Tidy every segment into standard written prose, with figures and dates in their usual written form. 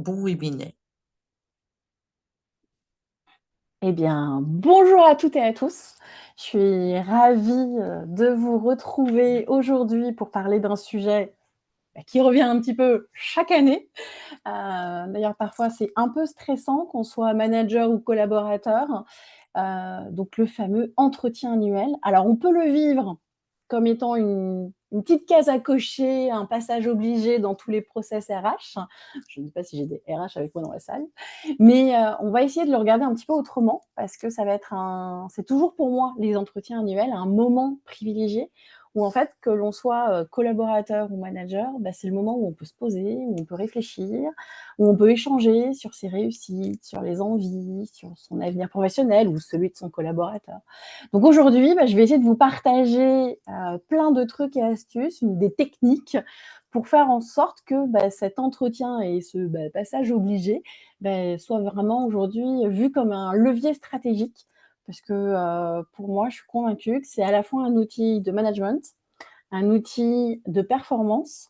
Bon webinaire. Eh bien, bonjour à toutes et à tous. Je suis ravie de vous retrouver aujourd'hui pour parler d'un sujet qui revient un petit peu chaque année. D'ailleurs, parfois, c'est un peu stressant qu'on soit manager ou collaborateur. Donc, le fameux entretien annuel. Alors, on peut le vivre comme étant une petite case à cocher, un passage obligé dans tous les process RH. Je ne sais pas si j'ai des RH avec moi dans la salle, mais on va essayer de le regarder un petit peu autrement parce que ça va être c'est toujours pour moi les entretiens annuels un moment privilégié où en fait que l'on soit collaborateur ou manager, bah, c'est le moment où on peut se poser, où on peut réfléchir, où on peut échanger sur ses réussites, sur les envies, sur son avenir professionnel ou celui de son collaborateur. Donc aujourd'hui, bah, je vais essayer de vous partager plein de trucs et astuces, des techniques pour faire en sorte que bah, cet entretien et ce passage obligé soit vraiment aujourd'hui vu comme un levier stratégique. Parce que pour moi, je suis convaincue que c'est à la fois un outil de management, un outil de performance,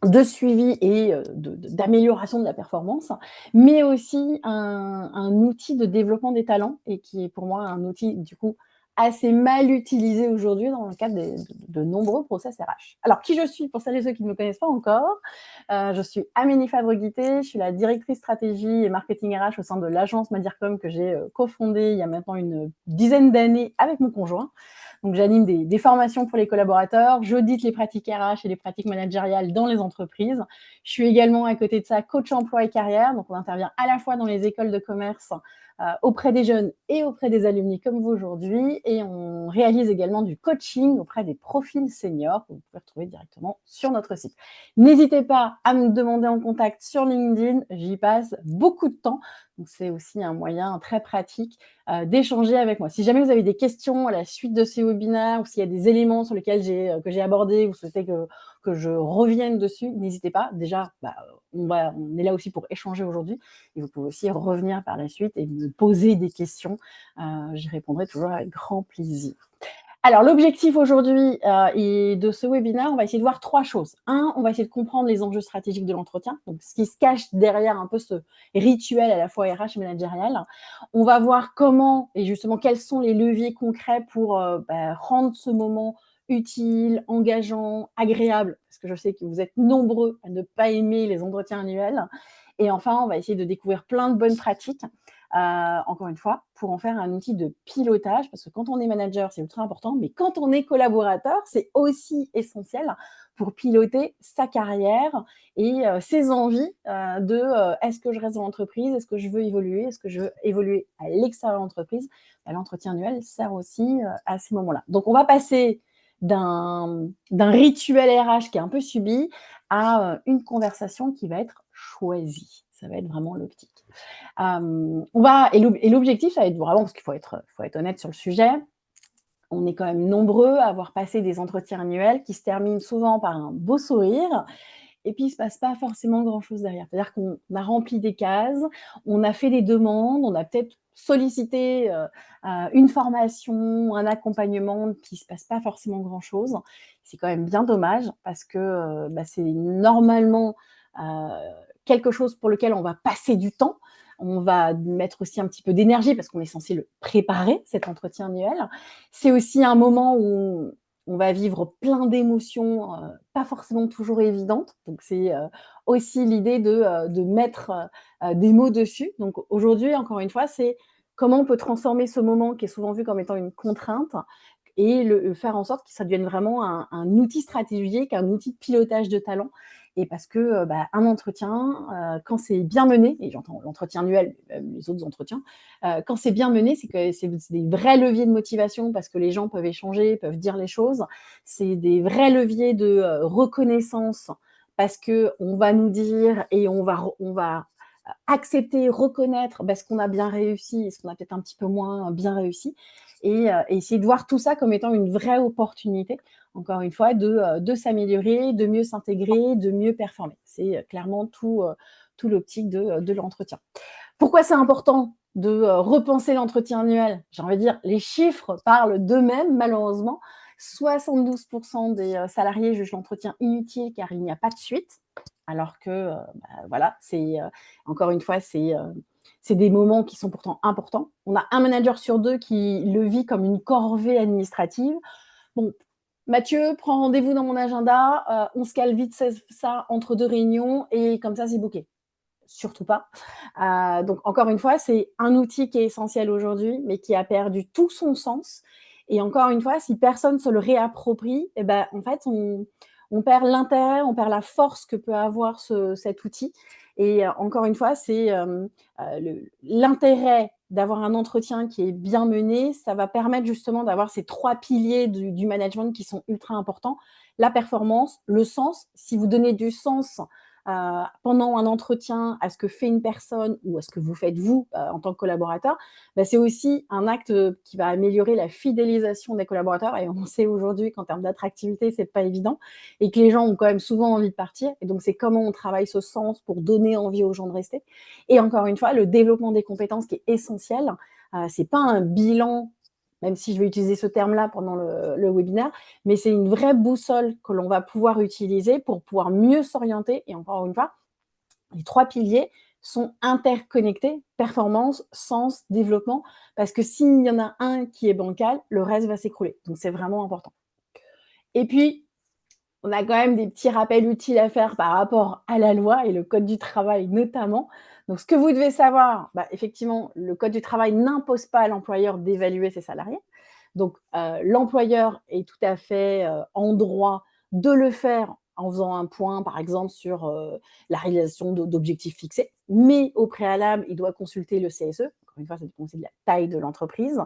de suivi et d'amélioration de la performance, mais aussi un outil de développement des talents et qui est pour moi un outil du coup assez mal utilisé aujourd'hui dans le cadre de nombreux process RH. Alors, qui je suis pour celles et ceux qui ne me connaissent pas encore, je suis Amélie Fabre-Guité, je suis la directrice stratégie et marketing RH au sein de l'agence Madircom que j'ai cofondée il y a maintenant une dizaine d'années avec mon conjoint. Donc, j'anime des formations pour les collaborateurs, j'audite les pratiques RH et les pratiques managériales dans les entreprises. Je suis également, à côté de ça, coach emploi et carrière. Donc, on intervient à la fois dans les écoles de commerce auprès des jeunes et auprès des alumni comme vous aujourd'hui. Et on réalise également du coaching auprès des profils seniors que vous pouvez retrouver directement sur notre site. N'hésitez pas à me demander en contact sur LinkedIn. J'y passe beaucoup de temps. Donc, c'est aussi un moyen très pratique d'échanger avec moi. Si jamais vous avez des questions à la suite de ces webinaires ou s'il y a des éléments sur lesquels que j'ai abordés, vous souhaitez que je revienne dessus, n'hésitez pas. Déjà, on est là aussi pour échanger aujourd'hui et vous pouvez aussi revenir par la suite et me poser des questions. J'y répondrai toujours avec grand plaisir. Alors, l'objectif aujourd'hui et de ce webinaire, on va essayer de voir trois choses. Un, on va essayer de comprendre les enjeux stratégiques de l'entretien, donc ce qui se cache derrière un peu ce rituel à la fois RH et managérial. On va voir comment et justement quels sont les leviers concrets pour rendre ce moment utile, engageant, agréable, parce que je sais que vous êtes nombreux à ne pas aimer les entretiens annuels. Et enfin, on va essayer de découvrir plein de bonnes pratiques encore une fois, pour en faire un outil de pilotage, parce que quand on est manager, c'est ultra important, mais quand on est collaborateur, c'est aussi essentiel pour piloter sa carrière et ses envies est-ce que je reste dans l'entreprise, est-ce que je veux évoluer, est-ce que je veux évoluer à l'extérieur de l'entreprise. L'entretien annuel sert aussi à ces moments-là. Donc, on va passer d'un rituel RH qui est un peu subi à une conversation qui va être choisie. Ça va être vraiment l'optique. Et l'objectif, ça va être vraiment, parce faut être honnête sur le sujet, on est quand même nombreux à avoir passé des entretiens annuels qui se terminent souvent par un beau sourire, et puis il ne se passe pas forcément grand-chose derrière. C'est-à-dire qu'on a rempli des cases, on a fait des demandes, on a peut-être sollicité une formation, un accompagnement, puis il ne se passe pas forcément grand-chose. C'est quand même bien dommage parce que c'est normalement euh, quelque chose pour lequel on va passer du temps. On va mettre aussi un petit peu d'énergie parce qu'on est censé le préparer, cet entretien annuel. C'est aussi un moment où on va vivre plein d'émotions, pas forcément toujours évidentes. Donc, c'est aussi l'idée de mettre des mots dessus. Donc, aujourd'hui, encore une fois, c'est comment on peut transformer ce moment qui est souvent vu comme étant une contrainte et faire en sorte que ça devienne vraiment un outil stratégique, un outil de pilotage de talent. Et parce que un entretien, quand c'est bien mené, et j'entends l'entretien annuel, les autres entretiens, quand c'est bien mené, c'est que c'est des vrais leviers de motivation parce que les gens peuvent échanger, peuvent dire les choses. C'est des vrais leviers de reconnaissance parce qu'on va nous dire et on va accepter, reconnaître ce qu'on a bien réussi et ce qu'on a peut-être un petit peu moins bien réussi. Et essayer de voir tout ça comme étant une vraie opportunité, encore une fois, de s'améliorer, de mieux s'intégrer, de mieux performer. C'est clairement tout l'optique de l'entretien. Pourquoi c'est important de repenser l'entretien annuel? J'ai envie de dire, les chiffres parlent d'eux-mêmes, malheureusement. 72% des salariés jugent l'entretien inutile car il n'y a pas de suite. alors que, voilà, encore une fois, c'est des moments qui sont pourtant importants. On a un manager sur 2 qui le vit comme une corvée administrative. Bon, Mathieu, prends rendez-vous dans mon agenda, on se cale vite ça entre 2 réunions et comme ça, c'est booké. Surtout pas. Donc encore une fois, c'est un outil qui est essentiel aujourd'hui, mais qui a perdu tout son sens. Et encore une fois, si personne se le réapproprie, eh ben, en fait, on perd l'intérêt, on perd la force que peut avoir cet outil. Et encore une fois, c'est l'intérêt d'avoir un entretien qui est bien mené. Ça va permettre justement d'avoir ces 3 piliers du management qui sont ultra importants. La performance, le sens. Si vous donnez du sens pendant un entretien à ce que fait une personne ou à ce que vous faites vous en tant que collaborateur, bah, c'est aussi un acte qui va améliorer la fidélisation des collaborateurs. Et on sait aujourd'hui qu'en termes d'attractivité, c'est pas évident et que les gens ont quand même souvent envie de partir. Et donc, c'est comment on travaille ce sens pour donner envie aux gens de rester. Et encore une fois, le développement des compétences qui est essentiel. C'est pas un bilan, même si je vais utiliser ce terme-là pendant le webinaire, mais c'est une vraie boussole que l'on va pouvoir utiliser pour pouvoir mieux s'orienter. Et encore une fois, les 3 piliers sont interconnectés, performance, sens, développement, parce que s'il y en a un qui est bancal, le reste va s'écrouler. Donc, c'est vraiment important. Et puis, on a quand même des petits rappels utiles à faire par rapport à la loi et le code du travail notamment. Donc, ce que vous devez savoir, effectivement, le code du travail n'impose pas à l'employeur d'évaluer ses salariés. Donc, l'employeur est tout à fait en droit de le faire en faisant un point, par exemple, sur la réalisation d'objectifs fixés. Mais au préalable, il doit consulter le CSE. Encore une fois, ça dépend aussi de la taille de l'entreprise.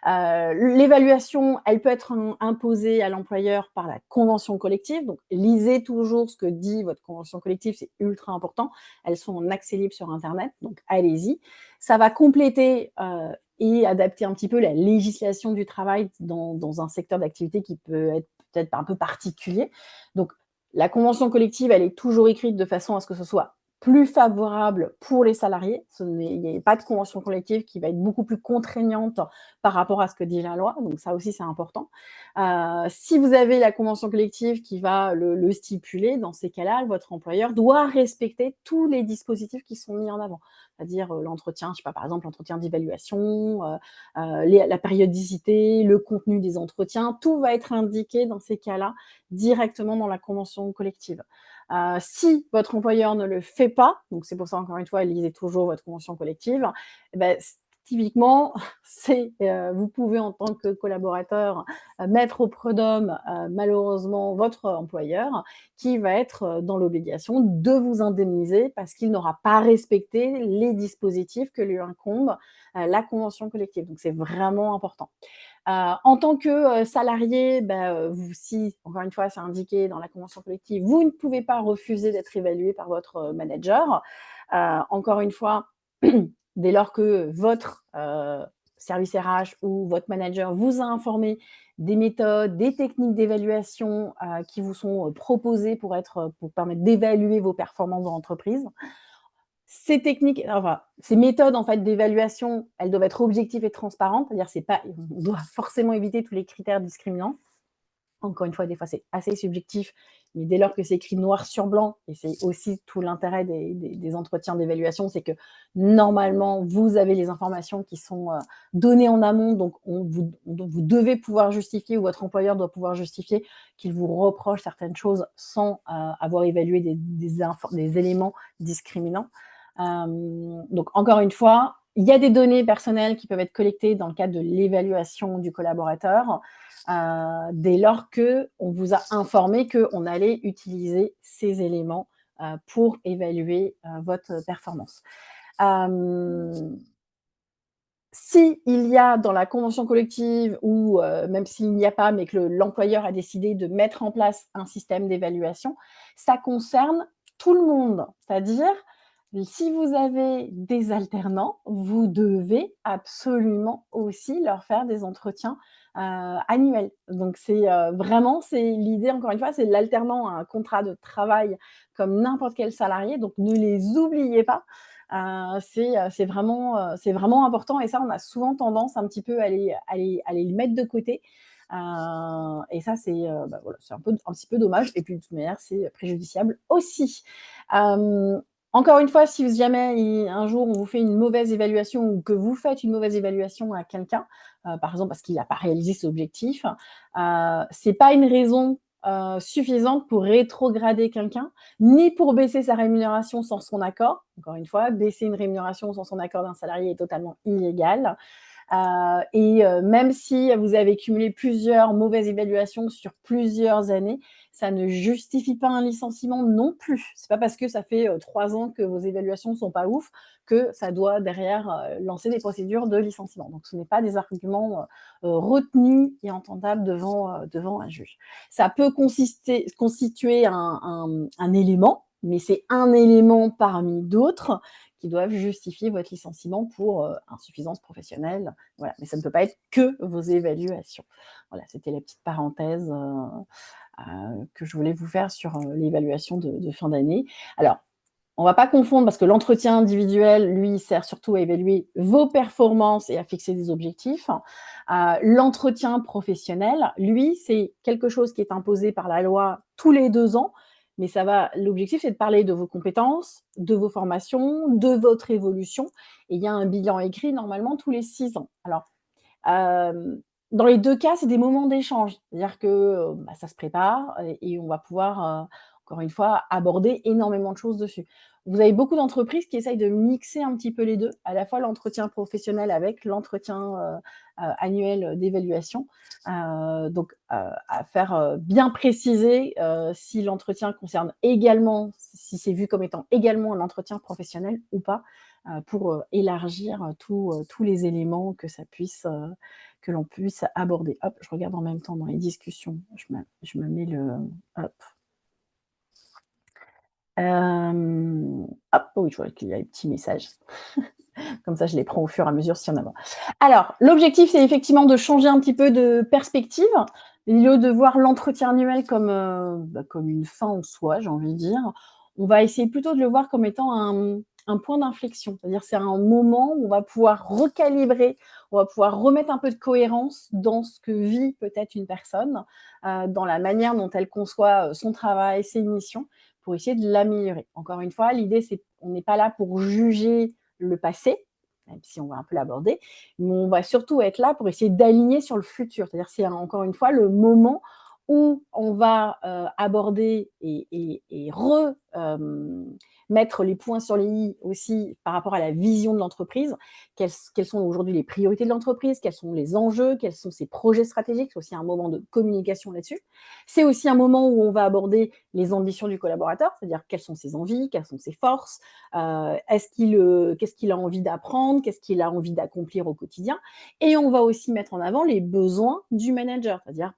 L'évaluation, elle peut être imposée à l'employeur par la convention collective. Donc, lisez toujours ce que dit votre convention collective, c'est ultra important. Elles sont en accès libre sur Internet, donc allez-y. Ça va compléter et adapter un petit peu la législation du travail dans un secteur d'activité qui peut être peut-être un peu particulier. Donc, la convention collective, elle est toujours écrite de façon à ce que ce soit plus favorable pour les salariés. Il n'y a pas de convention collective qui va être beaucoup plus contraignante par rapport à ce que dit la loi. Donc, ça aussi, c'est important. Si vous avez la convention collective qui va le stipuler, dans ces cas-là, votre employeur doit respecter tous les dispositifs qui sont mis en avant. C'est-à-dire l'entretien, je ne sais pas, par exemple, l'entretien d'évaluation, la périodicité, le contenu des entretiens, tout va être indiqué dans ces cas-là directement dans la convention collective. Si votre employeur ne le fait pas, donc c'est pour ça, encore une fois, lisez toujours votre convention collective, eh ben, typiquement, vous pouvez en tant que collaborateur mettre au prud'homme malheureusement votre employeur qui va être dans l'obligation de vous indemniser parce qu'il n'aura pas respecté les dispositifs que lui incombe la convention collective. Donc, c'est vraiment important. En tant que salarié, si, encore une fois, c'est indiqué dans la convention collective, vous ne pouvez pas refuser d'être évalué par votre manager. Encore une fois, dès lors que votre service RH ou votre manager vous a informé des méthodes, des techniques d'évaluation qui vous sont proposées pour permettre d'évaluer vos performances dans l'entreprise. Ces techniques, enfin, ces méthodes en fait d'évaluation, elles doivent être objectives et transparentes, c'est-à-dire on doit forcément éviter tous les critères discriminants. Encore une fois, des fois, c'est assez subjectif, mais dès lors que c'est écrit noir sur blanc, et c'est aussi tout l'intérêt des entretiens d'évaluation, c'est que normalement, vous avez les informations qui sont données en amont, donc vous devez pouvoir justifier, ou votre employeur doit pouvoir justifier qu'il vous reproche certaines choses sans avoir évalué des éléments discriminants. Donc, encore une fois, il y a des données personnelles qui peuvent être collectées dans le cadre de l'évaluation du collaborateur dès lors qu'on vous a informé qu'on allait utiliser ces éléments pour évaluer votre performance. S'il y a dans la convention collective ou même s'il n'y a pas, mais que l'employeur a décidé de mettre en place un système d'évaluation, ça concerne tout le monde. C'est-à-dire, si vous avez des alternants, vous devez absolument aussi leur faire des entretiens annuels. Donc, c'est l'idée, encore une fois, c'est l'alternant a un contrat de travail comme n'importe quel salarié, donc ne les oubliez pas. C'est vraiment important et ça, on a souvent tendance un petit peu à les mettre de côté. Et ça, voilà, c'est un petit peu dommage et puis de toute manière, c'est préjudiciable aussi. Hem, Encore une fois, si jamais un jour on vous fait une mauvaise évaluation ou que vous faites une mauvaise évaluation à quelqu'un, par exemple parce qu'il n'a pas réalisé ses objectifs, c'est pas une raison suffisante pour rétrograder quelqu'un, ni pour baisser sa rémunération sans son accord. Encore une fois, baisser une rémunération sans son accord d'un salarié est totalement illégal. Même si vous avez cumulé plusieurs mauvaises évaluations sur plusieurs années, ça ne justifie pas un licenciement non plus. C'est pas parce que ça fait 3 ans que vos évaluations sont pas ouf que ça doit derrière lancer des procédures de licenciement. Donc ce n'est pas des arguments retenus et entendables devant un juge. Ça peut constituer un élément, mais c'est un élément parmi d'autres qui doivent justifier votre licenciement pour insuffisance professionnelle. Voilà. Mais ça ne peut pas être que vos évaluations. Voilà, c'était la petite parenthèse que je voulais vous faire sur l'évaluation de fin d'année. Alors, on ne va pas confondre parce que l'entretien individuel, lui, sert surtout à évaluer vos performances et à fixer des objectifs. L'entretien professionnel, lui, c'est quelque chose qui est imposé par la loi tous les 2 ans, mais l'objectif, c'est de parler de vos compétences, de vos formations, de votre évolution. Et il y a un bilan écrit normalement tous les 6 ans. Alors, dans les 2 cas, c'est des moments d'échange. C'est-à-dire que, ça se prépare et on va pouvoir, encore une fois, aborder énormément de choses dessus. Vous avez beaucoup d'entreprises qui essayent de mixer un petit peu les 2, à la fois l'entretien professionnel avec l'entretien, annuel d'évaluation. À faire, bien préciser, si l'entretien concerne également si c'est vu comme étant également un entretien professionnel ou pas, pour, élargir tous les éléments que l'on puisse aborder. Hop, je regarde en même temps dans les discussions, je me mets hop. Hop, oui, je vois qu'il y a des petits messages. Comme ça, je les prends au fur et à mesure s'il y en a pas. Alors, l'objectif, c'est effectivement de changer un petit peu de perspective. Au lieu de voir l'entretien annuel comme une fin en soi, j'ai envie de dire, on va essayer plutôt de le voir comme étant un point d'inflexion. C'est-à-dire c'est un moment où on va pouvoir recalibrer, on va pouvoir remettre un peu de cohérence dans ce que vit peut-être une personne, dans la manière dont elle conçoit son travail, ses missions, pour essayer de l'améliorer. Encore une fois, l'idée, c'est on n'est pas là pour juger le passé, même si on va un peu l'aborder, mais on va surtout être là pour essayer d'aligner sur le futur. C'est-à-dire c'est encore une fois le moment où on va aborder mettre les points sur les i aussi par rapport à la vision de l'entreprise. Quelles sont aujourd'hui les priorités de l'entreprise, quels sont les enjeux, quels sont ses projets stratégiques. C'est aussi un moment de communication là-dessus. C'est aussi un moment où on va aborder les ambitions du collaborateur, c'est-à-dire quelles sont ses envies, quelles sont ses forces, qu'est-ce qu'il a envie d'apprendre, qu'est-ce qu'il a envie d'accomplir au quotidien. Et on va aussi mettre en avant les besoins du manager, c'est-à-dire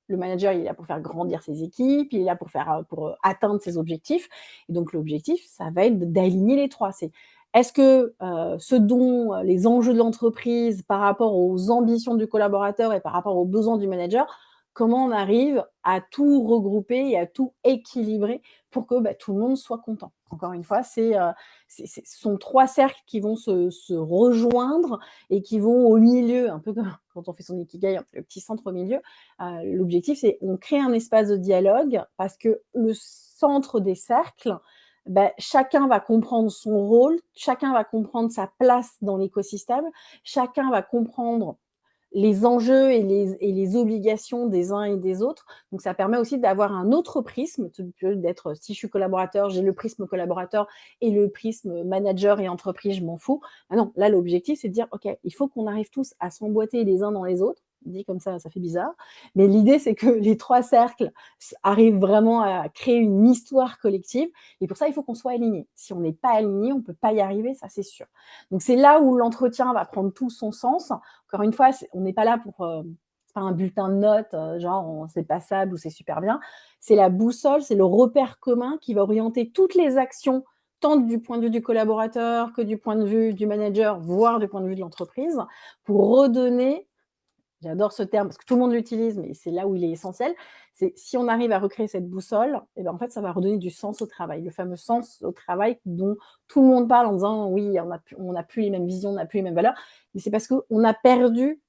le manager, il est là pour faire grandir ses équipes, il est là pour atteindre ses objectifs. Et donc l'objectif, ça va être d'aligner les trois. C'est est-ce que ce dont les enjeux de l'entreprise par rapport aux ambitions du collaborateur et par rapport aux besoins du manager, comment on arrive à tout regrouper et à tout équilibrer pour que tout le monde soit content. Encore une fois, ce sont 3 cercles qui vont se rejoindre et qui vont au milieu, un peu comme quand on fait son ikigai, le petit centre au milieu. L'objectif, c'est on crée un espace de dialogue parce que le centre des cercles, chacun va comprendre son rôle, chacun va comprendre sa place dans l'écosystème, chacun va comprendre les enjeux et les obligations des uns et des autres. Donc, ça permet aussi d'avoir un autre prisme, d'être, si je suis collaborateur, j'ai le prisme collaborateur et le prisme manager et entreprise, je m'en fous. Ah non, là, l'objectif, c'est de dire, OK, il faut qu'on arrive tous à s'emboîter les uns dans les autres. Dit comme ça fait bizarre. Mais l'idée, c'est que les 3 cercles arrivent vraiment à créer une histoire collective. Et pour ça, il faut qu'on soit aligné. Si on n'est pas aligné, on ne peut pas y arriver, ça c'est sûr. Donc, c'est là où l'entretien va prendre tout son sens. Encore une fois, on n'est pas là pour c'est pas un bulletin de notes, genre c'est passable ou c'est super bien. C'est la boussole, c'est le repère commun qui va orienter toutes les actions, tant du point de vue du collaborateur que du point de vue du manager, voire du point de vue de l'entreprise, pour redonner, j'adore ce terme parce que tout le monde l'utilise, mais c'est là où il est essentiel. C'est si on arrive à recréer cette boussole, et ben en fait, ça va redonner du sens au travail, le fameux sens au travail dont tout le monde parle en disant oui, on n'a plus les mêmes visions, on n'a plus les mêmes valeurs, mais c'est parce qu'on a perdu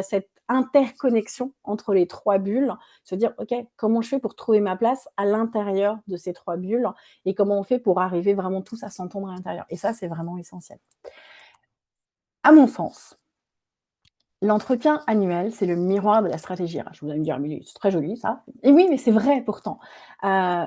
cette interconnexion entre les 3 bulles, se dire: «OK, comment je fais pour trouver ma place à l'intérieur de ces 3 bulles et comment on fait pour arriver vraiment tous à s'entendre à l'intérieur?» Et ça, c'est vraiment essentiel. À mon sens, l'entretien annuel, c'est le miroir de la stratégie RH. Vous allez me dire: «Mais c'est très joli ça». Et oui, mais c'est vrai pourtant. Heu,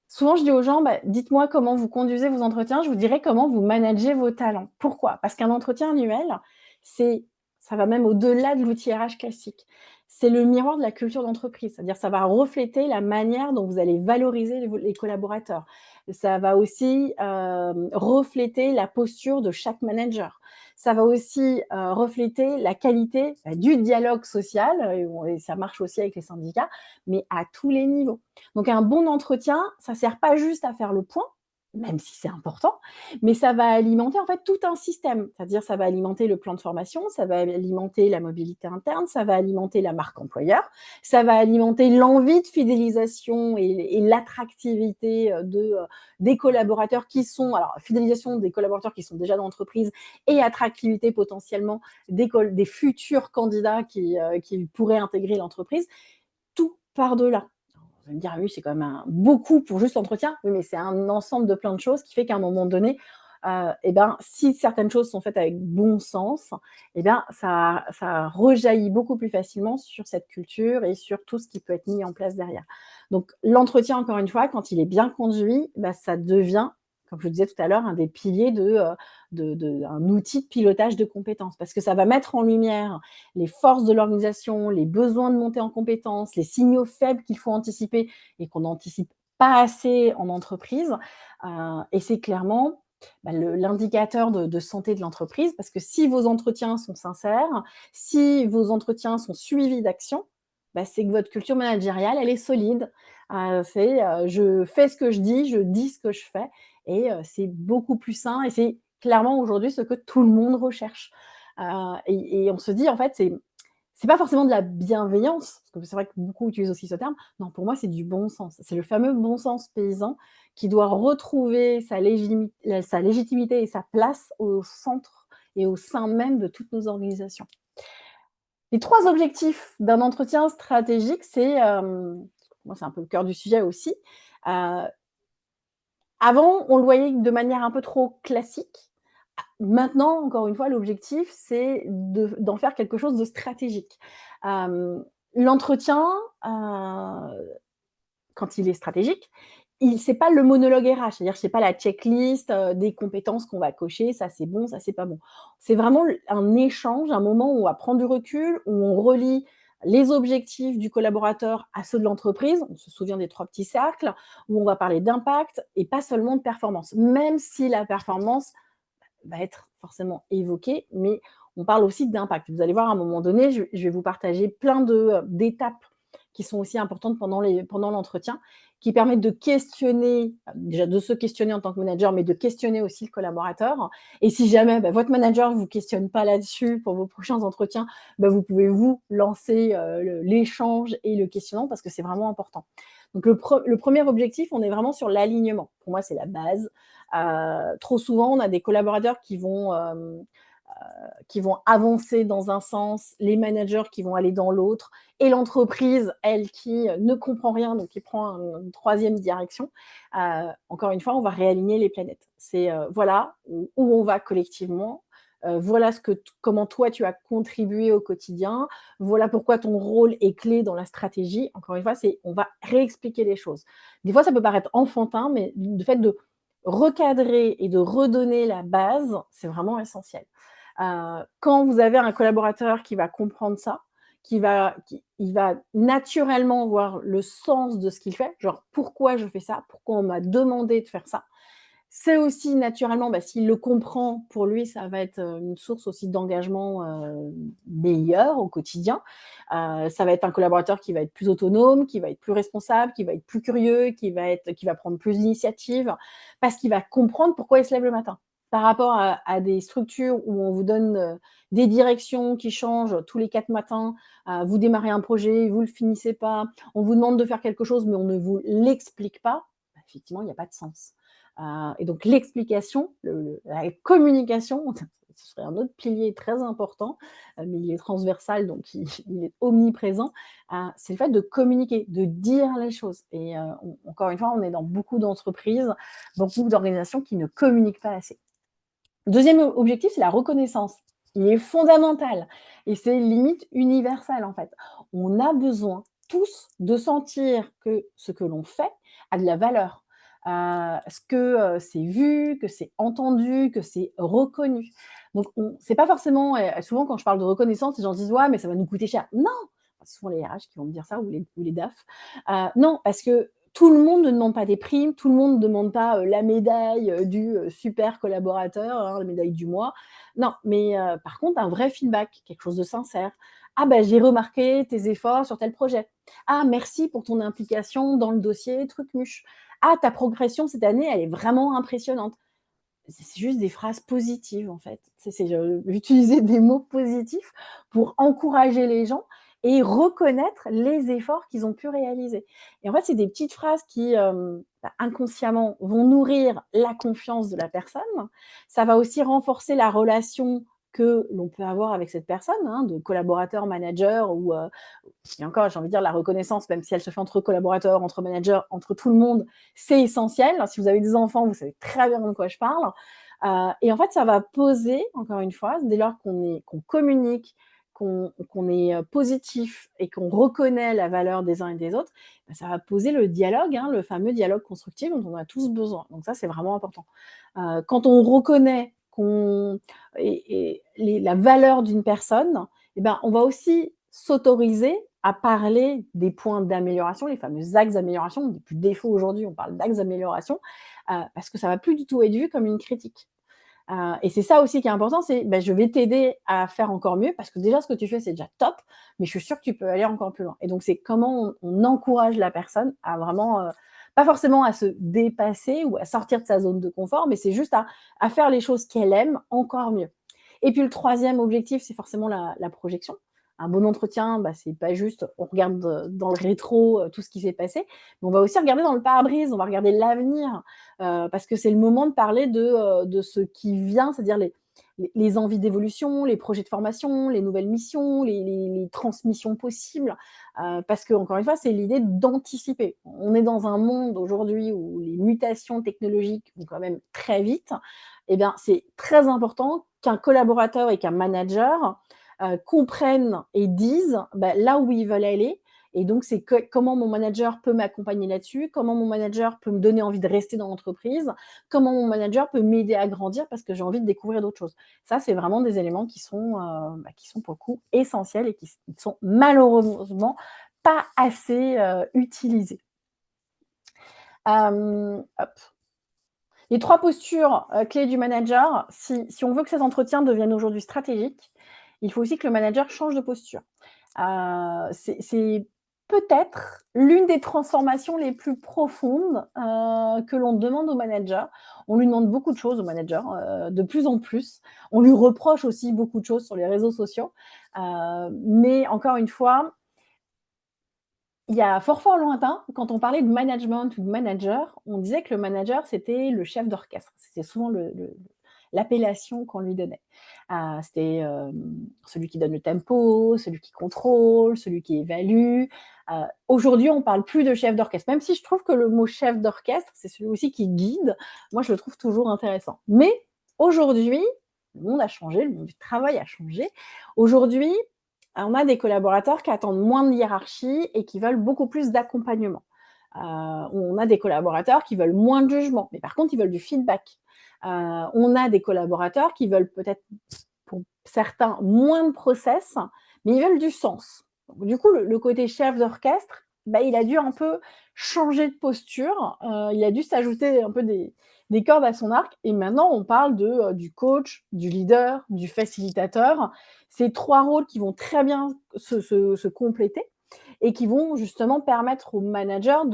Souvent je dis aux gens: «Bah, dites-moi comment vous conduisez vos entretiens, je vous dirai comment vous managez vos talents». Pourquoi? Parce qu'un entretien annuel, c'est ça va même au-delà de l'outil RH classique. C'est le miroir de la culture d'entreprise, c'est-à-dire ça va refléter la manière dont vous allez valoriser les collaborateurs. Ça va aussi, refléter la posture de chaque manager. Ça va aussi, refléter la qualité, du dialogue social, et ça marche aussi avec les syndicats, mais à tous les niveaux. Donc un bon entretien, ça sert pas juste à faire le point, même si c'est important, mais ça va alimenter en fait tout un système. C'est-à-dire ça va alimenter le plan de formation, ça va alimenter la mobilité interne, ça va alimenter la marque employeur, ça va alimenter l'envie de fidélisation et l'attractivité des collaborateurs qui sont, alors fidélisation des collaborateurs qui sont déjà dans l'entreprise et attractivité potentiellement des futurs candidats qui pourraient intégrer l'entreprise. Tout part de là. Vous allez me dire: «Ah oui, c'est quand même beaucoup pour juste l'entretien». Oui, mais c'est un ensemble de plein de choses qui fait qu'à un moment donné, et ben, si certaines choses sont faites avec bon sens, et bien ça rejaillit beaucoup plus facilement sur cette culture et sur tout ce qui peut être mis en place derrière. Donc l'entretien, encore une fois, quand il est bien conduit, bah, ça devient, comme je vous disais tout à l'heure, un des piliers un outil de pilotage de compétences. Parce que ça va mettre en lumière les forces de l'organisation, les besoins de montée en compétences, les signaux faibles qu'il faut anticiper et qu'on n'anticipe pas assez en entreprise. Et c'est clairement bah, l'indicateur de santé de l'entreprise, parce que si vos entretiens sont sincères, si vos entretiens sont suivis d'action, bah, c'est que votre culture managériale, elle est solide. Je fais ce que je dis ce que je fais, et c'est beaucoup plus sain, et c'est clairement aujourd'hui ce que tout le monde recherche. Et on se dit, en fait, c'est pas forcément de la bienveillance, parce que c'est vrai que beaucoup utilisent aussi ce terme. Non, pour moi, c'est du bon sens. C'est le fameux bon sens paysan qui doit retrouver sa légitimité et sa place au centre et au sein même de toutes nos organisations. Les 3 objectifs d'un entretien stratégique, moi, c'est un peu le cœur du sujet aussi. Heu, Avant, on le voyait de manière un peu trop classique. Maintenant, encore une fois, l'objectif, c'est d'en faire quelque chose de stratégique. Hem, L'entretien, quand il est stratégique, c'est pas le monologue RH, c'est-à-dire c'est pas la checklist, des compétences qu'on va cocher, ça c'est bon, ça c'est pas bon. C'est vraiment un échange, un moment où on va prendre du recul, où on relie les objectifs du collaborateur à ceux de l'entreprise. On se souvient des 3 petits cercles, où on va parler d'impact et pas seulement de performance. Même si la performance va être forcément évoquée, mais on parle aussi d'impact. Vous allez voir à un moment donné, je vais vous partager plein d'étapes qui sont aussi importantes pendant l'entretien, qui permettent de questionner, déjà de se questionner en tant que manager, mais de questionner aussi le collaborateur. Et si jamais bah, votre manager ne vous questionne pas là-dessus pour vos prochains entretiens, bah, vous pouvez vous lancer l'échange et le questionnement, parce que c'est vraiment important. Donc le premier objectif, on est vraiment sur l'alignement. Pour moi, c'est la base. Trop souvent, on a des collaborateurs qui vont avancer dans un sens, les managers qui vont aller dans l'autre, et l'entreprise, elle, qui ne comprend rien, donc qui prend une troisième direction. Encore une fois, on va réaligner les planètes. C'est voilà où on va collectivement. Voilà comment toi tu as contribué au quotidien. Voilà pourquoi ton rôle est clé dans la stratégie. Encore une fois, on va réexpliquer les choses. Des fois, ça peut paraître enfantin, mais le fait de recadrer et de redonner la base, c'est vraiment essentiel. Quand vous avez un collaborateur qui va comprendre ça, il va naturellement voir le sens de ce qu'il fait, genre pourquoi je fais ça, pourquoi on m'a demandé de faire ça. C'est aussi naturellement, bah, s'il le comprend, pour lui, ça va être une source aussi d'engagement meilleur au quotidien. Ça va être un collaborateur qui va être plus autonome, qui va être plus responsable, qui va être plus curieux, qui va prendre plus d'initiative, parce qu'il va comprendre pourquoi il se lève le matin. Par rapport à des structures où on vous donne des directions qui changent tous les 4 matins, vous démarrez un projet, vous le finissez pas, on vous demande de faire quelque chose, mais on ne vous l'explique pas, bah, effectivement, il n'y a pas de sens. Et donc l'explication, la communication, ce serait un autre pilier très important, mais il est transversal, donc il est omniprésent, c'est le fait de communiquer, de dire les choses et encore une fois, on est dans beaucoup d'entreprises, beaucoup d'organisations qui ne communiquent pas assez. Deuxième objectif, c'est la reconnaissance. Il est fondamental et c'est limite universel, en fait. On a besoin tous de sentir que ce que l'on fait a de la valeur, que, c'est vu, que c'est entendu, que c'est reconnu. Donc c'est pas forcément souvent quand je parle de reconnaissance, les gens se disent: «Ouais, mais ça va nous coûter cher». Non! C'est souvent les RH qui vont me dire ça ou les DAF. Non, parce que tout le monde ne demande pas des primes, tout le monde ne demande pas, la médaille, du, super collaborateur, hein, la médaille du mois. Non, mais par contre, un vrai feedback, quelque chose de sincère. «Ah ben j'ai remarqué tes efforts sur tel projet. Ah merci pour ton implication dans le dossier truc-muche. Ah ta progression cette année, elle est vraiment impressionnante». C'est juste des phrases positives, en fait. Utiliser des mots positifs pour encourager les gens et reconnaître les efforts qu'ils ont pu réaliser. Et en fait, c'est des petites phrases qui, inconsciemment vont nourrir la confiance de la personne. Ça va aussi renforcer la relation que l'on peut avoir avec cette personne, hein, de collaborateur, manager ou, et encore, j'ai envie de dire la reconnaissance, même si elle se fait entre collaborateurs, entre managers, entre tout le monde, c'est essentiel. Si vous avez des enfants, vous savez très bien de quoi je parle. Et en fait, ça va poser, encore une fois, dès lors qu'on communique, qu'on est positif et qu'on reconnaît la valeur des uns et des autres, bah, ça va poser le dialogue, hein, le fameux dialogue constructif dont on a tous besoin. Donc ça, c'est vraiment important. Quand on reconnaît la valeur d'une personne, eh ben, on va aussi s'autoriser à parler des points d'amélioration, les fameux axes d'amélioration, on dit plus défauts aujourd'hui, on parle d'axes d'amélioration, parce que ça va plus du tout être vu comme une critique. Et c'est ça aussi qui est important, c'est, ben, je vais t'aider à faire encore mieux parce que déjà ce que tu fais, c'est déjà top, mais je suis sûre que tu peux aller encore plus loin. Et donc c'est comment on encourage la personne à vraiment, pas forcément à se dépasser ou à sortir de sa zone de confort, mais c'est juste à faire les choses qu'elle aime encore mieux. Et puis le troisième objectif, c'est forcément la projection. Un bon entretien, bah, c'est pas juste on regarde, dans le rétro, tout ce qui s'est passé, mais on va aussi regarder dans le pare-brise, on va regarder l'avenir, parce que c'est le moment de parler de ce qui vient, c'est-à-dire les envies d'évolution, les projets de formation, les nouvelles missions, les transmissions possibles, parce qu'encore une fois, c'est l'idée d'anticiper. On est dans un monde aujourd'hui où les mutations technologiques vont quand même très vite. Eh bien, c'est très important qu'un collaborateur et qu'un manager comprennent et disent bah, là où ils veulent aller. Et donc, c'est comment mon manager peut m'accompagner là-dessus, comment mon manager peut me donner envie de rester dans l'entreprise, comment mon manager peut m'aider à grandir parce que j'ai envie de découvrir d'autres choses. Ça, c'est vraiment des éléments qui sont pour le coup essentiels et qui sont malheureusement pas assez utilisés. Hop. Les trois postures clés du manager, si on veut que ces entretiens deviennent aujourd'hui stratégiques, il faut aussi que le manager change de posture. C'est peut-être l'une des transformations les plus profondes que l'on demande au manager. On lui demande beaucoup de choses au manager, de plus en plus. On lui reproche aussi beaucoup de choses sur les réseaux sociaux. Mais encore une fois, il y a fort lointain, quand on parlait de management ou de manager, on disait que le manager, c'était le chef d'orchestre. C'était souvent l'appellation qu'on lui donnait. C'était, celui qui donne le tempo, celui qui contrôle, celui qui évalue. Aujourd'hui, on parle plus de chef d'orchestre, même si je trouve que le mot chef d'orchestre, c'est celui aussi qui guide. Moi, je le trouve toujours intéressant. Mais aujourd'hui, le monde a changé, le monde du travail a changé. Aujourd'hui, on a des collaborateurs qui attendent moins de hiérarchie et qui veulent beaucoup plus d'accompagnement. On a des collaborateurs qui veulent moins de jugement, mais par contre, ils veulent du feedback. On a des collaborateurs qui veulent peut-être, pour certains, moins de process, mais ils veulent du sens. Donc, du coup, le côté chef d'orchestre, bah, il a dû un peu changer de posture, il a dû s'ajouter un peu des cordes à son arc et maintenant on parle du coach, du leader, du facilitateur. Ces 3 rôles qui vont très bien se compléter et qui vont justement permettre au manager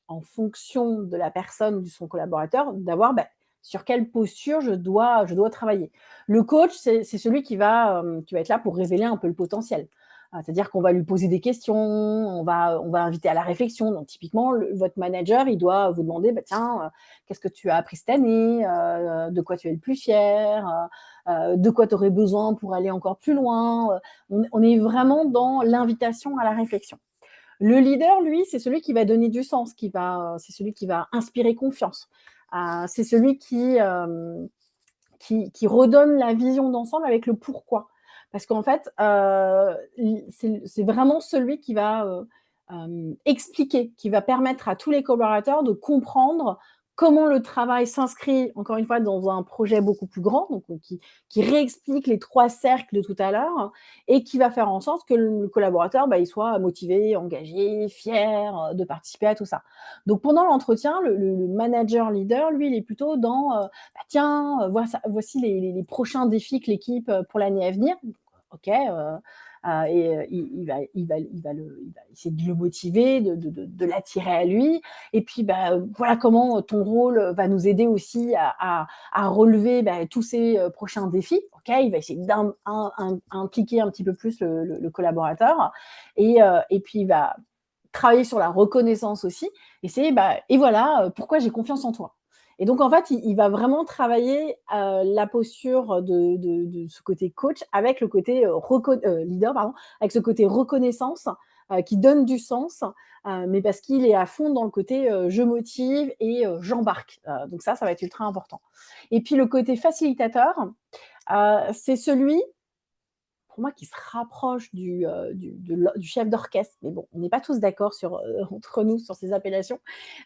en fonction de la personne, de son collaborateur, d'avoir, bah, sur quelle posture je dois travailler. Le coach, c'est celui qui va être là pour révéler un peu le potentiel. C'est-à-dire qu'on va lui poser des questions, on va inviter à la réflexion. Donc typiquement, votre manager, il doit vous demander, bah, tiens, qu'est-ce que tu as appris cette année, de quoi tu es le plus fier, de quoi tu aurais besoin pour aller encore plus loin. On est vraiment dans l'invitation à la réflexion. Le leader, lui, c'est celui qui va donner du sens, c'est celui qui va inspirer confiance. C'est celui qui redonne la vision d'ensemble avec le pourquoi. Parce qu'en fait, c'est vraiment celui qui va expliquer, qui va permettre à tous les collaborateurs de comprendre comment le travail s'inscrit, encore une fois, dans un projet beaucoup plus grand, donc qui réexplique les 3 cercles de tout à l'heure et qui va faire en sorte que le collaborateur, bah, il soit motivé, engagé, fier de participer à tout ça. Donc pendant l'entretien, le manager leader, lui, il est plutôt dans bah, tiens, voici les prochains défis que l'équipe pour l'année à venir. Ok, il va essayer de le motiver, de l'attirer à lui. Et puis, bah, voilà comment ton rôle va nous aider aussi à relever bah, tous ces prochains défis. Ok, il va essayer d'impliquer un petit peu plus le collaborateur. Et puis, il va travailler sur la reconnaissance aussi. Et c'est, bah, et voilà, pourquoi j'ai confiance en toi. Et donc, en fait, il va vraiment travailler la posture de ce côté coach avec le côté leader, pardon, avec ce côté reconnaissance qui donne du sens, mais parce qu'il est à fond dans le côté je motive et j'embarque. Donc ça va être ultra important. Et puis le côté facilitateur, c'est celui pour moi, qui se rapproche du chef d'orchestre. Mais bon, on n'est pas tous d'accord entre nous sur ces appellations.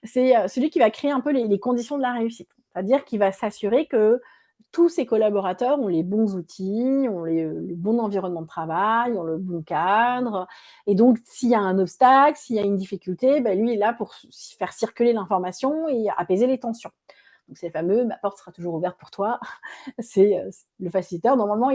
C'est celui qui va créer un peu les conditions de la réussite. C'est-à-dire qu'il va s'assurer que tous ses collaborateurs ont les bons outils, ont le bon environnement de travail, ont le bon cadre. Et donc, s'il y a un obstacle, s'il y a une difficulté, ben lui est là pour faire circuler l'information et apaiser les tensions. Donc, c'est fameux, ma porte sera toujours ouverte pour toi. C'est le facilitateur. Normalement,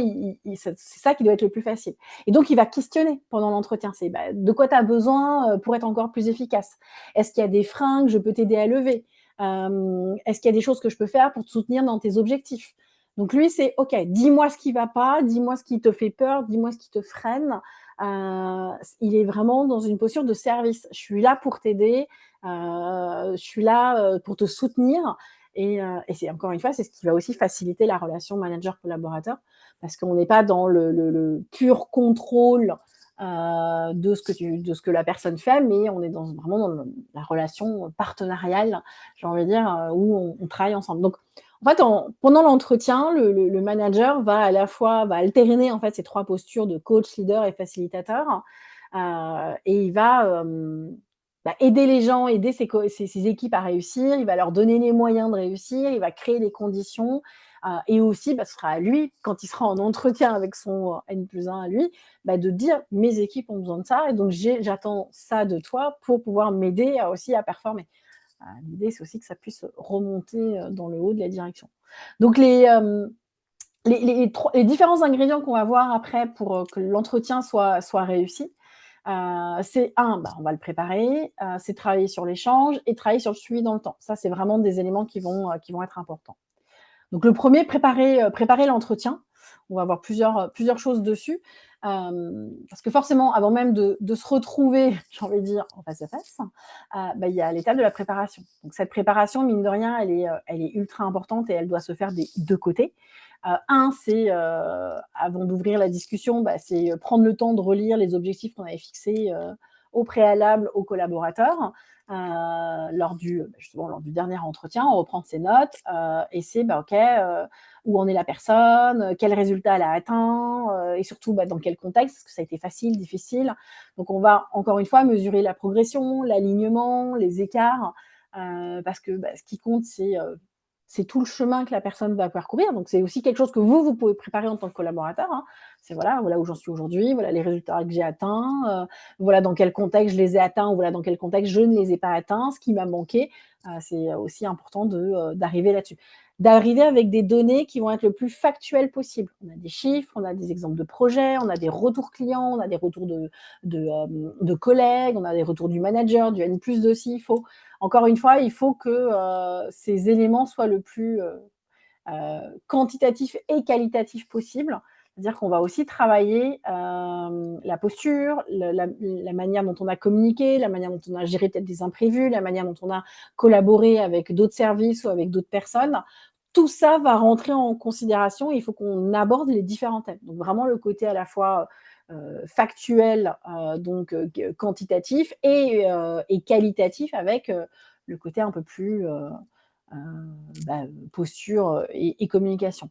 c'est ça qui doit être le plus facile. Et donc, il va questionner pendant l'entretien. C'est bah, de quoi tu as besoin pour être encore plus efficace. Est-ce qu'il y a des freins que je peux t'aider à lever? Est-ce qu'il y a des choses que je peux faire pour te soutenir dans tes objectifs? Donc lui, c'est OK, dis-moi ce qui ne va pas, dis-moi ce qui te fait peur, dis-moi ce qui te freine. Il est vraiment dans une posture de service. Je suis là pour t'aider, je suis là pour te soutenir. Et c'est encore une fois, c'est ce qui va aussi faciliter la relation manager-collaborateur, parce qu'on n'est pas dans le pur contrôle de ce que la personne fait, mais on est vraiment dans la relation partenariale, j'ai envie de dire, où on travaille ensemble. Donc, en fait, pendant l'entretien, le manager va à la fois alterner en fait ces 3 postures de coach, leader et facilitateur, et il va aider les gens, aider ses équipes à réussir, il va leur donner les moyens de réussir, il va créer les conditions. Et aussi, ce sera à lui, quand il sera en entretien avec son N+1 à lui, de dire mes équipes ont besoin de ça et donc j'attends ça de toi pour pouvoir m'aider aussi à performer. L'idée, c'est aussi que ça puisse remonter dans le haut de la direction. Donc, les différents ingrédients qu'on va voir après pour que l'entretien soit réussi, c'est on va le préparer, c'est travailler sur l'échange et travailler sur le suivi dans le temps. Ça, c'est vraiment des éléments qui vont être importants. Donc le premier, préparer l'entretien. On va avoir plusieurs choses dessus, parce que forcément, avant même de se retrouver, j'ai envie de dire, en face à face, il y a l'étape de la préparation. Donc cette préparation, mine de rien, elle est ultra importante et elle doit se faire des 2 côtés. C'est, avant d'ouvrir la discussion, c'est prendre le temps de relire les objectifs qu'on avait fixés, au préalable aux collaborateurs, justement lors du dernier entretien, on reprend ses notes, et c'est OK, où en est la personne, quel résultat elle a atteint, et surtout dans quel contexte, est-ce que ça a été facile, difficile. Donc on va encore une fois mesurer la progression, l'alignement, les écarts, parce que ce qui compte, c'est tout le chemin que la personne va parcourir. Donc, c'est aussi quelque chose que vous pouvez préparer en tant que collaborateur. Hein. C'est voilà où j'en suis aujourd'hui, voilà les résultats que j'ai atteints, voilà dans quel contexte je les ai atteints, ou voilà dans quel contexte je ne les ai pas atteints, ce qui m'a manqué. C'est aussi important d'arriver là-dessus. D'arriver avec des données qui vont être le plus factuelles possible. On a des chiffres, on a des exemples de projets, on a des retours clients, on a des retours de collègues, on a des retours du manager, du N+2 aussi. Encore une fois, il faut que ces éléments soient le plus quantitatif et qualitatif possible. C'est-à-dire qu'on va aussi travailler la posture, la manière dont on a communiqué, la manière dont on a géré peut-être des imprévus, la manière dont on a collaboré avec d'autres services ou avec d'autres personnes. Tout ça va rentrer en considération et il faut qu'on aborde les différents thèmes. Donc vraiment le côté à la fois factuel, donc quantitatif et qualitatif avec le côté un peu plus posture et communication.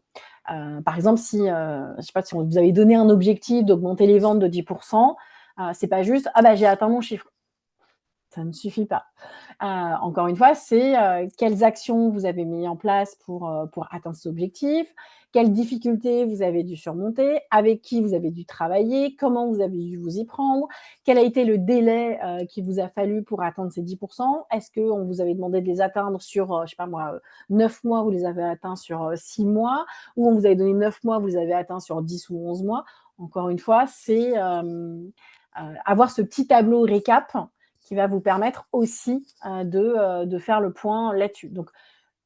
Par exemple, si, je sais pas, si on vous avez donné un objectif d'augmenter les ventes de 10%, c'est pas juste: «Ah bah, j'ai atteint mon chiffre». Ça ne suffit pas. Encore une fois, c'est quelles actions vous avez mis en place pour atteindre cet objectif, quelles difficultés vous avez dû surmonter, avec qui vous avez dû travailler, comment vous avez dû vous y prendre, quel a été le délai qu'il vous a fallu pour atteindre ces 10%. Est-ce qu'on vous avait demandé de les atteindre sur, je sais pas moi, 9 mois, vous les avez atteints sur 6 mois, ou on vous avait donné 9 mois, vous les avez atteints sur 10 ou 11 mois. Encore une fois, c'est avoir ce petit tableau récap qui va vous permettre aussi de faire le point là-dessus. Donc,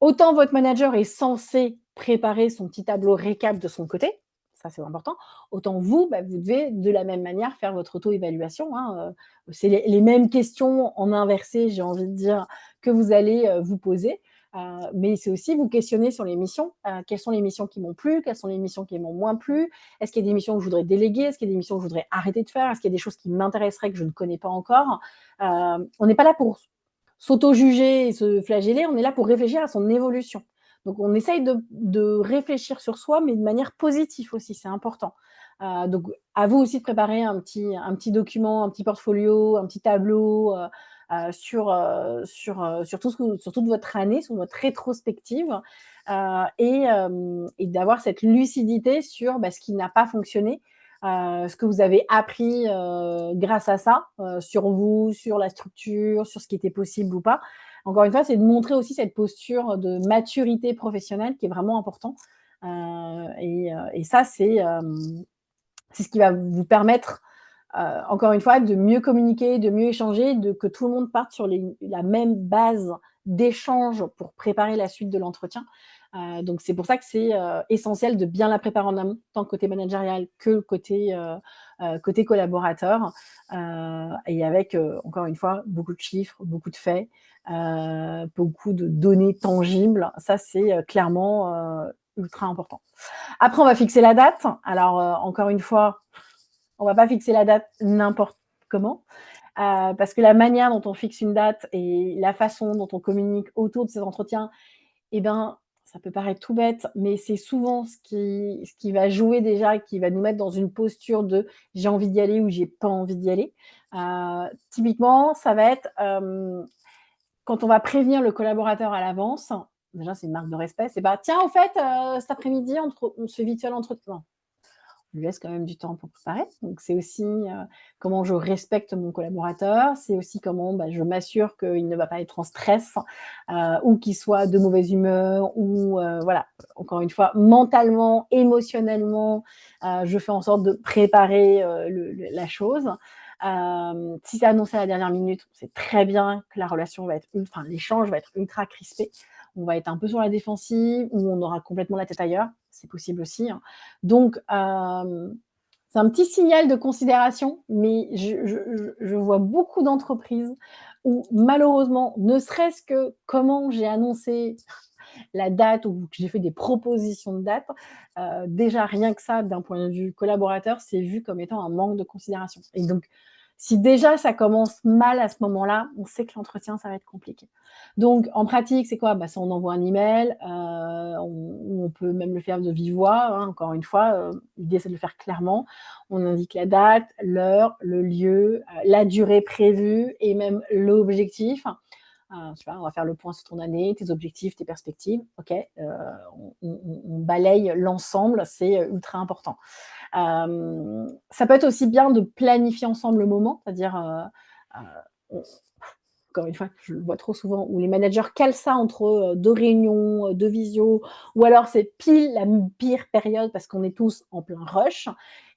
autant votre manager est censé préparer son petit tableau récap de son côté, ça c'est important, autant vous, vous devez de la même manière faire votre auto-évaluation. C'est les mêmes questions en inversé, j'ai envie de dire, que vous allez vous poser. Mais c'est aussi vous questionner sur les missions. Quelles sont les missions qui m'ont plu? Quelles sont les missions qui m'ont moins plu? Est-ce qu'il y a des missions que je voudrais déléguer? Est-ce qu'il y a des missions que je voudrais arrêter de faire? Est-ce qu'il y a des choses qui m'intéresseraient que je ne connais pas encore? On n'est pas là pour s'auto-juger et se flageller, on est là pour réfléchir à son évolution. Donc on essaye de réfléchir sur soi, mais de manière positive aussi, c'est important. Donc à vous aussi de préparer un petit document, un petit portfolio, un petit tableau sur toute votre année, sur votre rétrospective, et d'avoir cette lucidité sur ce qui n'a pas fonctionné, ce que vous avez appris grâce à ça, sur vous, sur la structure, sur ce qui était possible ou pas. Encore une fois, c'est de montrer aussi cette posture de maturité professionnelle qui est vraiment important. Et ça, c'est ce qui va vous permettre, encore une fois, de mieux communiquer, de mieux échanger, que tout le monde parte sur la même base d'échange pour préparer la suite de l'entretien. Donc c'est pour ça que c'est essentiel de bien la préparer en amont, tant côté managérial que côté collaborateur, et avec, encore une fois, beaucoup de chiffres, beaucoup de faits, beaucoup de données tangibles. Ça, c'est clairement ultra important. Après, on va fixer la date. Alors, encore une fois, on va pas fixer la date n'importe comment, parce que la manière dont on fixe une date et la façon dont on communique autour de ces entretiens, eh ben, ça peut paraître tout bête, mais c'est souvent ce qui va jouer déjà, qui va nous mettre dans une posture de: «J'ai envie d'y aller» ou «J'ai pas envie d'y aller». Typiquement, ça va être, quand on va prévenir le collaborateur à l'avance, déjà c'est une marque de respect, c'est pas: «Tiens, au fait, cet après-midi, on se fait vite fait l'entretien». On lui laisse quand même du temps pour préparer. Donc c'est aussi, comment je respecte mon collaborateur. C'est aussi comment, je m'assure qu'il ne va pas être en stress, ou qu'il soit de mauvaise humeur ou, voilà. Encore une fois, mentalement, émotionnellement, je fais en sorte de préparer, la chose. Si c'est annoncé à la dernière minute, c'est très bien que la relation va être l'échange va être ultra crispé. On va être un peu sur la défensive ou on aura complètement la tête ailleurs. C'est possible aussi, hein. Donc, c'est un petit signal de considération, mais je vois beaucoup d'entreprises où malheureusement, ne serait-ce que comment j'ai annoncé la date ou que j'ai fait des propositions de date, déjà rien que ça, d'un point de vue collaborateur, c'est vu comme étant un manque de considération. Et donc, si déjà ça commence mal à ce moment-là, on sait que l'entretien, ça va être compliqué. Donc, en pratique, c'est quoi? C'est on envoie un email, on peut même le faire de vive voix, hein, encore une fois, l'idée c'est de le faire clairement. On indique la date, l'heure, le lieu, la durée prévue et même l'objectif. Tu vois, on va faire le point sur ton année, tes objectifs, tes perspectives. OK, on balaye l'ensemble, c'est ultra important. Ça peut être aussi bien de planifier ensemble le moment, c'est-à-dire, on encore une fois, je le vois trop souvent, où les managers calent ça entre, 2 réunions, 2 visios, ou alors c'est pile la pire période parce qu'on est tous en plein rush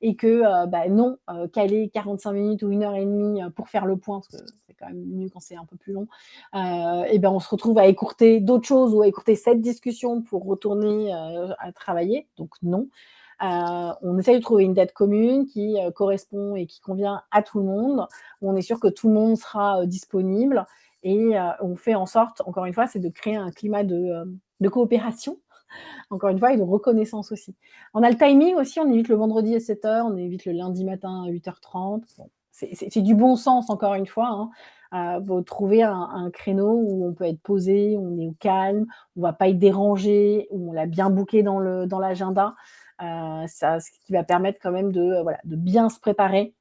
et que, non, caler 45 minutes ou 1 heure et demie, pour faire le point, parce que c'est quand même mieux quand c'est un peu plus long, on se retrouve à écourter d'autres choses ou à écourter cette discussion pour retourner, à travailler, donc non. On essaye de trouver une date commune qui correspond et qui convient à tout le monde. On est sûr que tout le monde sera disponible et on fait en sorte, encore une fois, c'est de créer un climat de coopération, encore une fois, et de reconnaissance aussi. On a le timing aussi, on évite le vendredi à 7h, on évite le lundi matin à 8h30. Bon, c'est du bon sens, encore une fois, hein. Faut trouver un créneau où on peut être posé, on est au calme, on va pas être dérangé, où on l'a bien booké dans l'agenda. Ça, ce qui va permettre quand même voilà, de bien se préparer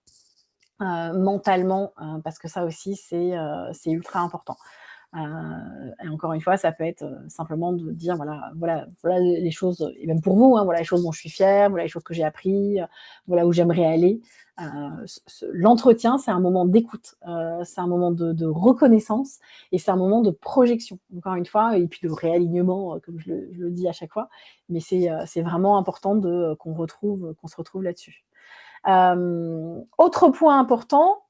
mentalement, parce que ça aussi, c'est ultra important. Et encore une fois, ça peut être simplement de dire voilà les choses, et même pour vous, hein, voilà les choses dont je suis fière, voilà les choses que j'ai appris, voilà où j'aimerais aller. L'entretien, c'est un moment d'écoute, c'est un moment de reconnaissance et c'est un moment de projection, encore une fois, et puis de réalignement, comme je le dis à chaque fois. Mais c'est vraiment important qu'on se retrouve là-dessus. Autre point important,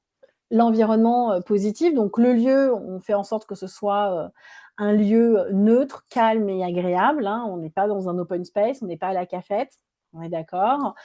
l'environnement positif. Donc le lieu, on fait en sorte que ce soit un lieu neutre, calme et agréable, hein. On n'est pas dans un open space, on n'est pas à la cafette, on est d'accord.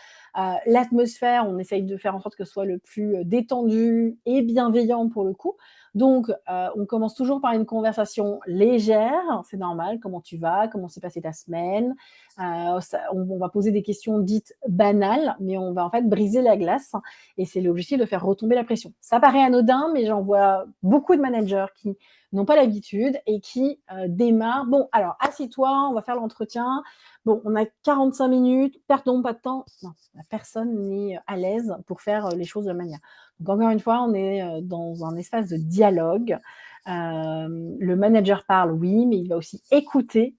L'atmosphère, on essaye de faire en sorte que ce soit le plus détendu et bienveillant pour le coup. Donc on commence toujours par une conversation légère, c'est normal. Comment tu vas? Comment s'est passée ta semaine? On va poser des questions dites banales, mais on va en fait briser la glace et c'est l'objectif de faire retomber la pression. Ça paraît anodin, mais j'en vois beaucoup de managers qui n'ont pas l'habitude et qui démarrent. Bon, alors, assis-toi, on va faire l'entretien. Bon, on a 45 minutes, perdons pas de temps. Non, la personne n'est à l'aise pour faire les choses de la manière. Donc, encore une fois, on est dans un espace de dialogue. Le manager parle, oui, mais il va aussi écouter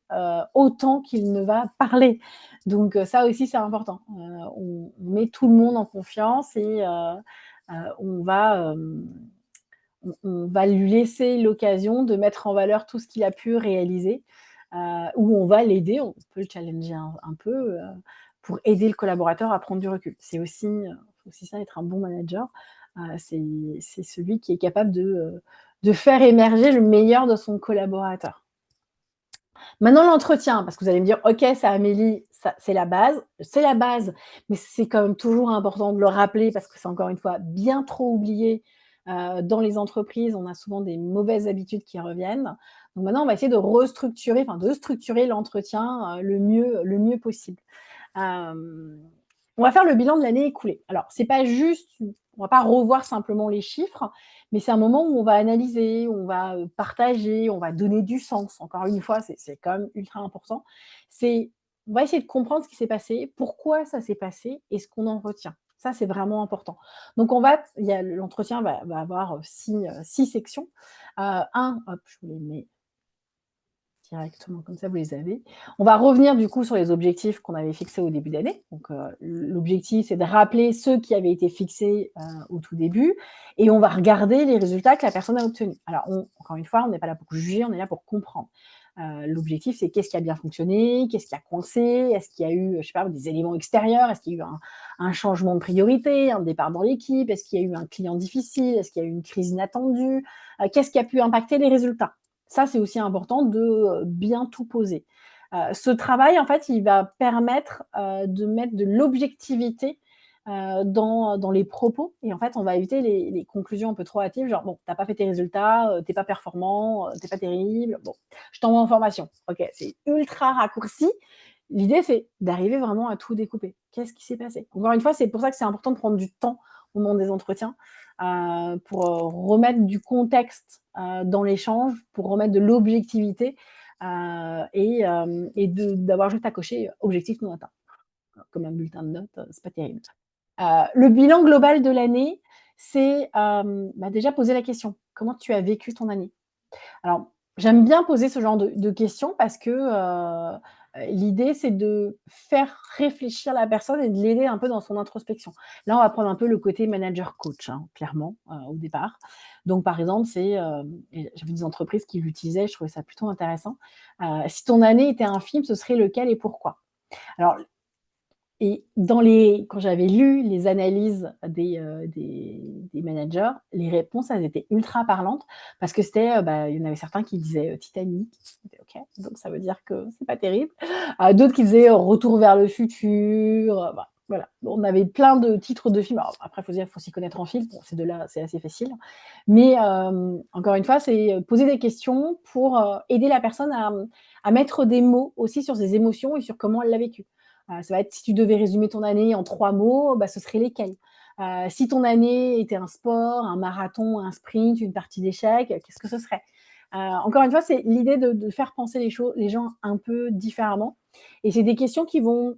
autant qu'il ne va parler. Donc ça aussi, c'est important. On met tout le monde en confiance et on on va lui laisser l'occasion de mettre en valeur tout ce qu'il a pu réaliser, ou on va l'aider, on peut le challenger un peu pour aider le collaborateur à prendre du recul. C'est aussi ça, être un bon manager. C'est celui qui est capable de faire émerger le meilleur de son collaborateur. Maintenant, l'entretien, parce que vous allez me dire, OK, ça Amélie, ça, c'est la base, mais c'est quand même toujours important de le rappeler parce que c'est encore une fois bien trop oublié dans les entreprises. On a souvent des mauvaises habitudes qui reviennent. Donc maintenant, on va essayer de restructurer, enfin de structurer l'entretien le mieux possible. On va faire le bilan de l'année écoulée. Alors, c'est pas juste, on va pas revoir simplement les chiffres, mais c'est un moment où on va analyser, on va partager, on va donner du sens. Encore une fois, c'est quand même ultra important. On va essayer de comprendre ce qui s'est passé, pourquoi ça s'est passé et ce qu'on en retient. Ça, c'est vraiment important. Donc, l'entretien va avoir six sections. Hop, je vous les mets directement, comme ça vous les avez. On va revenir du coup sur les objectifs qu'on avait fixés au début d'année. Donc l'objectif, c'est de rappeler ceux qui avaient été fixés au tout début et on va regarder les résultats que la personne a obtenus. Alors encore une fois, on n'est pas là pour juger, on est là pour comprendre. L'objectif, c'est qu'est-ce qui a bien fonctionné, qu'est-ce qui a coincé, est-ce qu'il y a eu, je sais pas, des éléments extérieurs, est-ce qu'il y a eu un changement de priorité, un départ dans l'équipe, est-ce qu'il y a eu un client difficile, est-ce qu'il y a eu une crise inattendue, qu'est-ce qui a pu impacter les résultats. Ça, c'est aussi important de bien tout poser. Ce travail, en fait, il va permettre de mettre de l'objectivité dans les propos. Et en fait, on va éviter les conclusions un peu trop hâtives, genre, bon, t'as pas fait tes résultats, t'es pas performant, t'es pas terrible, bon, je t'envoie en formation. Ok, c'est ultra raccourci. L'idée, c'est d'arriver vraiment à tout découper. Qu'est-ce qui s'est passé? Encore une fois, c'est pour ça que c'est important de prendre du temps au moment des entretiens pour remettre du contexte dans l'échange, pour remettre de l'objectivité et d'avoir juste à cocher objectif non atteint. Comme un bulletin de notes, c'est pas terrible. Le bilan global de l'année, c'est déjà poser la question. Comment tu as vécu ton année? Alors, j'aime bien poser ce genre de questions parce que l'idée, c'est de faire réfléchir la personne et de l'aider un peu dans son introspection. Là, on va prendre un peu le côté manager coach, hein, clairement, au départ. Donc, par exemple, j'avais des entreprises qui l'utilisaient, je trouvais ça plutôt intéressant. Si ton année était un film, ce serait lequel et pourquoi? Alors, et quand j'avais lu les analyses des managers, les réponses, elles étaient ultra parlantes parce que c'était, il y en avait certains qui disaient, Titanic. OK, donc ça veut dire que c'est pas terrible. D'autres qui disaient, Retour vers le futur, bah, voilà. On avait plein de titres de films. Alors après, faut s'y connaître en film. Bon, ces 2-là, c'est assez facile. Mais encore une fois, c'est poser des questions pour aider la personne à mettre des mots aussi sur ses émotions et sur comment elle l'a vécu. Ça va être si tu devais résumer ton année en 3 mots, ce serait lesquels? Si ton année était un sport, un marathon, un sprint, une partie d'échecs, qu'est-ce que ce serait? Encore une fois, c'est l'idée de faire penser les gens un peu différemment. Et c'est des questions qui vont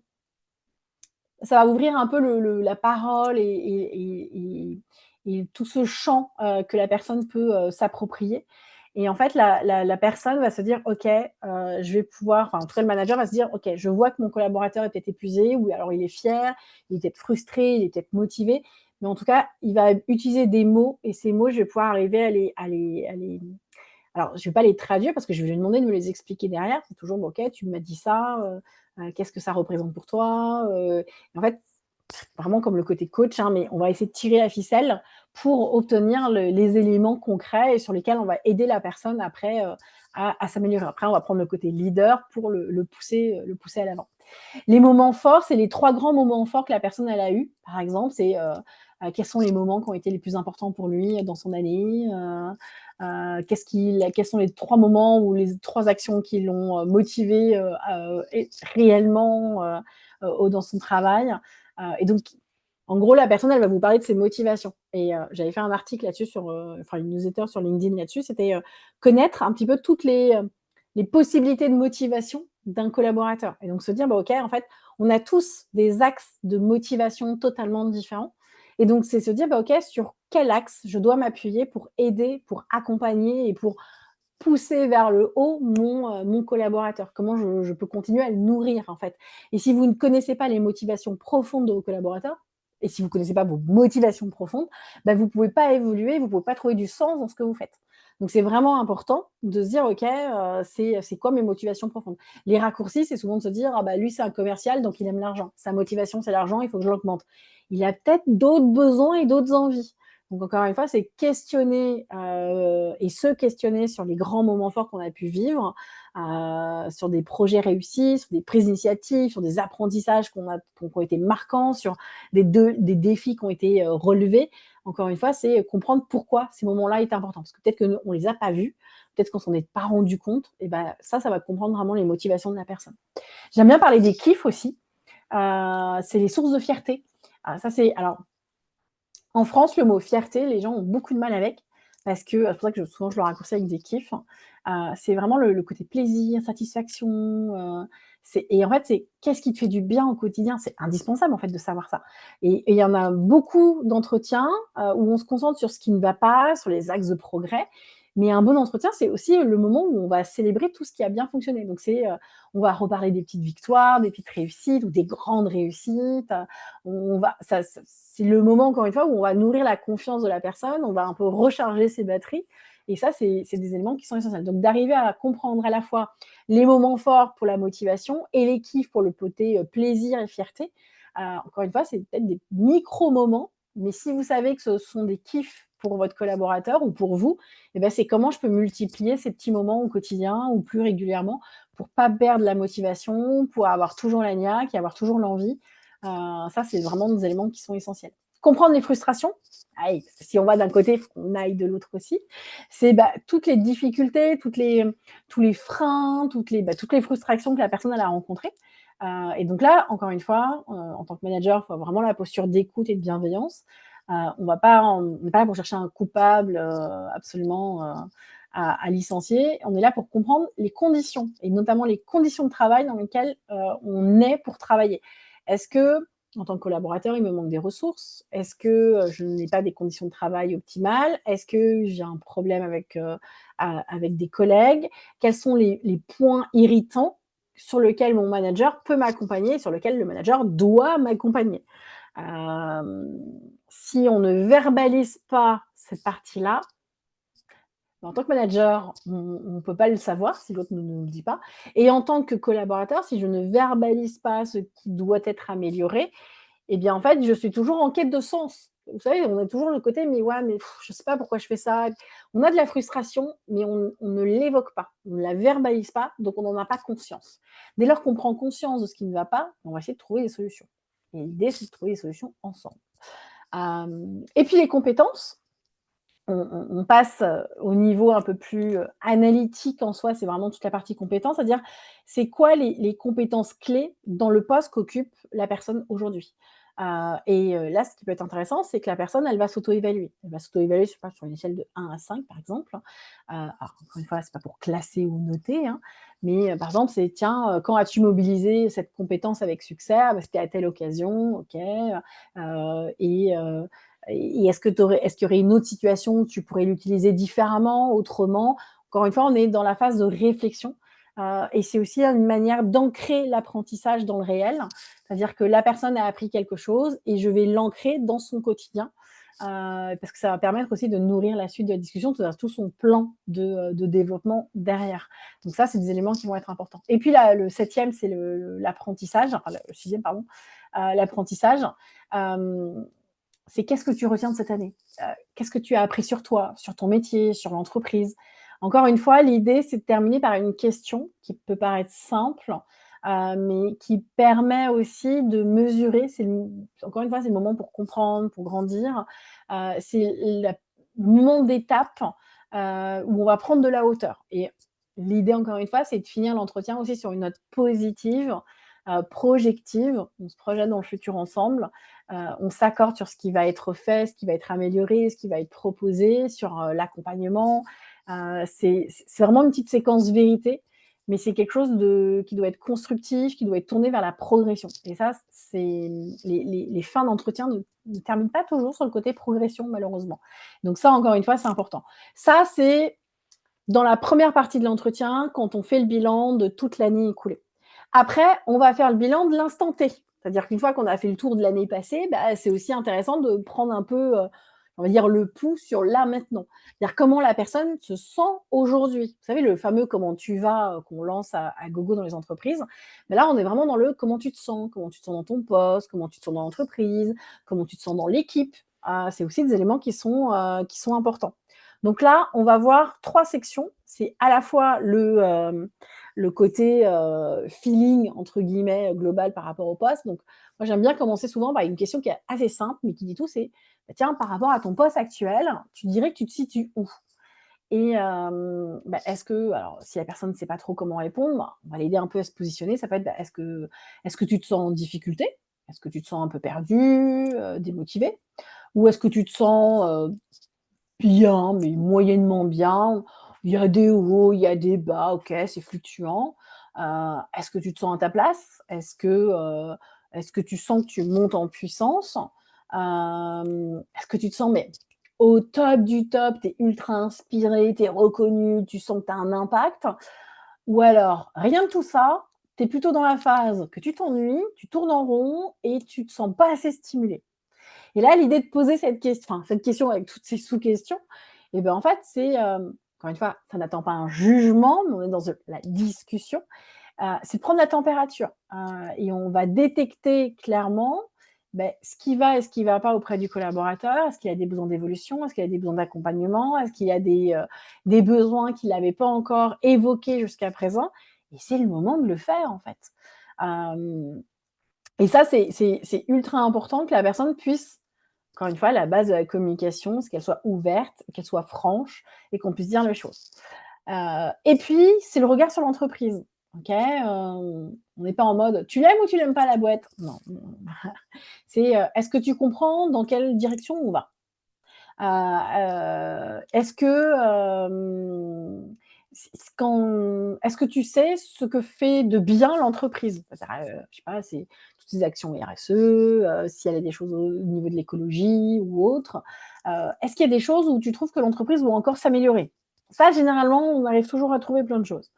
ça va ouvrir un peu la parole et tout ce champ que la personne peut s'approprier. Et en fait, la personne va se dire, OK, je vais pouvoir, enfin, en tout cas, le manager va se dire, OK, je vois que mon collaborateur est peut-être épuisé, ou alors il est fier, il est peut-être frustré, il est peut-être motivé. Mais en tout cas, il va utiliser des mots, et ces mots, je vais pouvoir arriver à les alors, je ne vais pas les traduire parce que je vais lui demander de me les expliquer derrière. C'est toujours, bon, OK, tu m'as dit ça, qu'est-ce que ça représente pour toi? En fait, vraiment comme le côté coach, hein, mais on va essayer de tirer la ficelle pour obtenir les éléments concrets et sur lesquels on va aider la personne après à s'améliorer. Après, on va prendre le côté leader pour le pousser à l'avant. Les moments forts, c'est les 3 grands moments forts que la personne elle a eu. Par exemple, c'est quels sont les moments qui ont été les plus importants pour lui dans son année, quels sont les 3 moments ou les 3 actions qui l'ont motivé réellement dans son travail. Et donc, en gros, la personne, elle va vous parler de ses motivations. Et j'avais fait un article là-dessus enfin une newsletter sur LinkedIn là-dessus. C'était connaître un petit peu toutes les possibilités de motivation d'un collaborateur. Et donc se dire, OK, en fait, on a tous des axes de motivation totalement différents. Et donc, c'est se dire, OK, sur quel axe je dois m'appuyer pour aider, pour accompagner et pour pousser vers le haut mon collaborateur. Comment je peux continuer à le nourrir, en fait. Et si vous ne connaissez pas les motivations profondes de vos collaborateurs, et si vous ne connaissez pas vos motivations profondes, vous ne pouvez pas évoluer, vous ne pouvez pas trouver du sens dans ce que vous faites. Donc, c'est vraiment important de se dire, OK, c'est quoi mes motivations profondes? Les raccourcis, c'est souvent de se dire, lui, c'est un commercial, donc il aime l'argent. Sa motivation, c'est l'argent, il faut que je l'augmente. Il a peut-être d'autres besoins et d'autres envies. Donc, encore une fois, c'est questionner et se questionner sur les grands moments forts qu'on a pu vivre, sur des projets réussis, sur des prises d'initiative, sur des apprentissages qui ont été marquants, sur des défis qui ont été relevés. Encore une fois, c'est comprendre pourquoi ces moments-là étaient importants. Parce que peut-être qu'on ne les a pas vus, peut-être qu'on s'en est pas rendu compte. Et ça va comprendre vraiment les motivations de la personne. J'aime bien parler des kiffs aussi. C'est les sources de fierté. Alors, en France, le mot fierté, les gens ont beaucoup de mal avec parce que c'est pour ça que souvent je le raccourcis avec des kiffs. C'est vraiment le côté plaisir, satisfaction. Et en fait, c'est qu'est-ce qui te fait du bien au quotidien? C'est indispensable en fait de savoir ça. Et il y en a beaucoup d'entretiens où on se concentre sur ce qui ne va pas, sur les axes de progrès. Mais un bon entretien, c'est aussi le moment où on va célébrer tout ce qui a bien fonctionné. Donc, on va reparler des petites victoires, des petites réussites ou des grandes réussites. C'est le moment, encore une fois, où on va nourrir la confiance de la personne, on va un peu recharger ses batteries. Et ça, c'est des éléments qui sont essentiels. Donc, d'arriver à comprendre à la fois les moments forts pour la motivation et les kiffs pour le côté plaisir et fierté. Encore une fois, c'est peut-être des micro-moments, mais si vous savez que ce sont des kiffs pour votre collaborateur ou pour vous, c'est comment je peux multiplier ces petits moments au quotidien ou plus régulièrement pour pas perdre la motivation, pour avoir toujours la niaque et avoir toujours l'envie. Ça, c'est vraiment des éléments qui sont essentiels. Comprendre les frustrations. Si on va d'un côté, il faut qu'on aille de l'autre aussi. C'est toutes les difficultés, tous les freins, toutes les frustrations que la personne a rencontrées. Et donc là, encore une fois, en tant que manager, il faut avoir vraiment la posture d'écoute et de bienveillance. On n'est pas là pour chercher un coupable absolument à licencier. On est là pour comprendre les conditions, et notamment les conditions de travail dans lesquelles on est pour travailler. Est-ce que, en tant que collaborateur, il me manque des ressources? Est-ce que je n'ai pas des conditions de travail optimales? Est-ce que j'ai un problème avec des collègues? Quels sont les points irritants sur lesquels mon manager peut m'accompagner, sur lesquels le manager doit m'accompagner? Si on ne verbalise pas cette partie-là, En tant que manager, on ne peut pas le savoir si l'autre ne nous le dit pas et en tant que collaborateur, si je ne verbalise pas ce qui doit être amélioré, eh bien, en fait, je suis toujours en quête de sens. Vous savez, on a toujours le côté: «Mais ouais, mais je ne sais pas pourquoi je fais ça». On a de la frustration, mais on ne l'évoque pas, on ne la verbalise pas, donc on n'en a pas conscience. Dès lors qu'on prend conscience de ce qui ne va pas, on va essayer de trouver des solutions et l'idée, c'est de trouver des solutions ensemble. Et puis les compétences, on passe, au niveau un peu plus, analytique en soi, c'est vraiment toute la partie compétences, c'est-à-dire c'est quoi les compétences clés dans le poste qu'occupe la personne aujourd'hui? Là, ce qui peut être intéressant, c'est que la personne, elle va s'auto-évaluer. Elle va s'auto-évaluer, je sais pas, sur une échelle de 1 à 5 par exemple. Alors encore une fois, c'est pas pour classer ou noter, hein, mais par exemple, c'est: «Tiens, quand as-tu mobilisé cette compétence avec succès?» «Ah bah, c'était à telle occasion». OK, et est-ce qu'il y aurait une autre situation où tu pourrais l'utiliser différemment, autrement? Encore une fois, on est dans la phase de réflexion, et c'est aussi une manière d'ancrer l'apprentissage dans le réel. C'est-à-dire que la personne a appris quelque chose et je vais l'ancrer dans son quotidien, parce que ça va permettre aussi de nourrir la suite de la discussion, c'est-à-dire tout son plan de développement derrière. Donc ça, c'est des éléments qui vont être importants. Et puis là, le 7e, c'est l'apprentissage, enfin le 6e, pardon, l'apprentissage. Hem, c'est qu'est-ce que tu retiens de cette année? Qu'est-ce que tu as appris sur toi, sur ton métier, sur l'entreprise? Encore une fois, l'idée, c'est de terminer par une question qui peut paraître simple, mais qui permet aussi de mesurer. Encore une fois, c'est le moment pour comprendre, pour grandir. C'est le moment d'étape, où on va prendre de la hauteur et l'idée, encore une fois, c'est de finir l'entretien aussi sur une note positive, projective. On se projette dans le futur ensemble. On s'accorde sur ce qui va être fait, ce qui va être amélioré, ce qui va être proposé, sur l'accompagnement. C'est vraiment une petite séquence vérité, mais c'est quelque chose qui doit être constructif, qui doit être tourné vers la progression. Et ça, les fins d'entretien ne terminent pas toujours sur le côté progression, malheureusement. Donc ça, encore une fois, c'est important. Ça, c'est dans la première partie de l'entretien, quand on fait le bilan de toute l'année écoulée. Après, on va faire le bilan de l'instant T. C'est-à-dire qu'une fois qu'on a fait le tour de l'année passée, bah, c'est aussi intéressant de prendre un peu, on va dire, le pouls sur là, maintenant. C'est-à-dire comment la personne se sent aujourd'hui. Vous savez, le fameux «comment tu vas» qu'on lance à gogo dans les entreprises. Mais là, on est vraiment dans le «comment tu te sens?» Comment tu te sens dans ton poste? Comment tu te sens dans l'entreprise? Comment tu te sens dans l'équipe? C'est aussi des éléments qui sont importants. Donc là, on va voir 3 sections. C'est à la fois le côté, «feeling» entre guillemets, global par rapport au poste. Donc moi, j'aime bien commencer souvent par une question qui est assez simple, mais qui dit tout, c'est: «Bah, tiens, par rapport à ton poste actuel, tu dirais que tu te situes où?» Et bah, alors si la personne ne sait pas trop comment répondre, on va l'aider un peu à se positionner. Ça peut être, bah, est-ce que tu te sens en difficulté? Est-ce que tu te sens un peu perdu, démotivé? Ou est-ce que tu te sens, bien, mais moyennement bien. Il y a des hauts, il y a des bas, OK, c'est fluctuant. Est-ce que tu te sens à ta place? Est-ce que tu sens que tu montes en puissance? Est-ce que tu te sens mais au top du top, tu es ultra inspiré, tu es reconnu, tu sens que tu as un impact? Ou alors rien de tout ça, tu es plutôt dans la phase que tu t'ennuies, tu tournes en rond et tu te sens pas assez stimulé? Et là, l'idée de poser cette question avec toutes ces sous-questions, et ben, en fait, encore une fois, ça n'attend pas un jugement, mais on est dans la discussion, c'est de prendre la température, et on va détecter clairement, beh, ce qui va et ce qui ne va pas auprès du collaborateur. Est-ce qu'il y a des besoins d'évolution? Est-ce qu'il y a des besoins d'accompagnement? Est-ce qu'il y a des besoins qu'il n'avait pas encore évoqués jusqu'à présent? Et c'est le moment de le faire, en fait. Hem et ça, c'est ultra important que la personne puisse, encore une fois, la base de la communication, c'est qu'elle soit ouverte, qu'elle soit franche et qu'on puisse dire les choses. Et puis, c'est le regard sur l'entreprise. OK? On n'est pas en mode: «Tu l'aimes ou tu l'aimes pas la boîte?» Non, non. C'est, «Est-ce que tu comprends dans quelle direction on va?» Est-ce que, est-ce que tu sais ce que fait de bien l'entreprise? C'est-à-dire, je sais pas, c'est toutes ces actions RSE, s'il y a des choses au niveau de l'écologie ou autre. Est-ce qu'il y a des choses où tu trouves que l'entreprise doit encore s'améliorer? Ça, généralement, on arrive toujours à trouver plein de choses.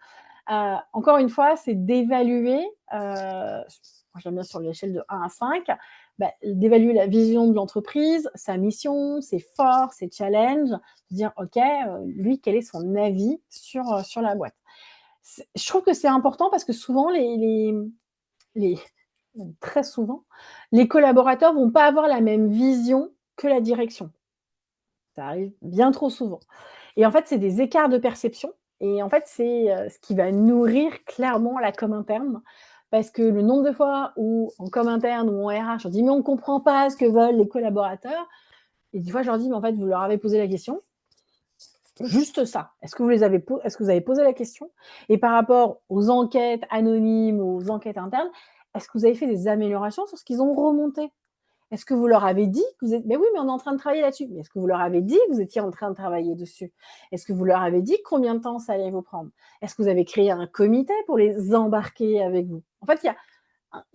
Encore une fois, c'est d'évaluer, moi j'aime bien sur l'échelle de 1 à 5, bah, d'évaluer la vision de l'entreprise, sa mission, ses forces, ses challenges, de dire: «OK, lui, quel est son avis sur la boîte?» Je trouve que c'est important parce que souvent les même très souvent, les collaborateurs vont pas avoir la même vision que la direction. Ça arrive bien trop souvent et en fait, c'est des écarts de perception et en fait, c'est, ce qui va nourrir clairement la com interne parce que le nombre de fois où en com interne ou en RH, on dit: «Mais on comprend pas ce que veulent les collaborateurs» et des fois, je leur dis: «Mais en fait, vous leur avez posé la question?» Juste ça. Est-ce que vous avez posé la question? Et par rapport aux enquêtes anonymes, aux enquêtes internes, est-ce que vous avez fait des améliorations sur ce qu'ils ont remonté? Est-ce que vous leur avez dit que vous êtes «Mais oui, mais on est en train de travailler là-dessus». Mais est-ce que vous leur avez dit que vous étiez en train de travailler dessus? Est-ce que vous leur avez dit combien de temps ça allait vous prendre? Est-ce que vous avez créé un comité pour les embarquer avec vous? En fait, il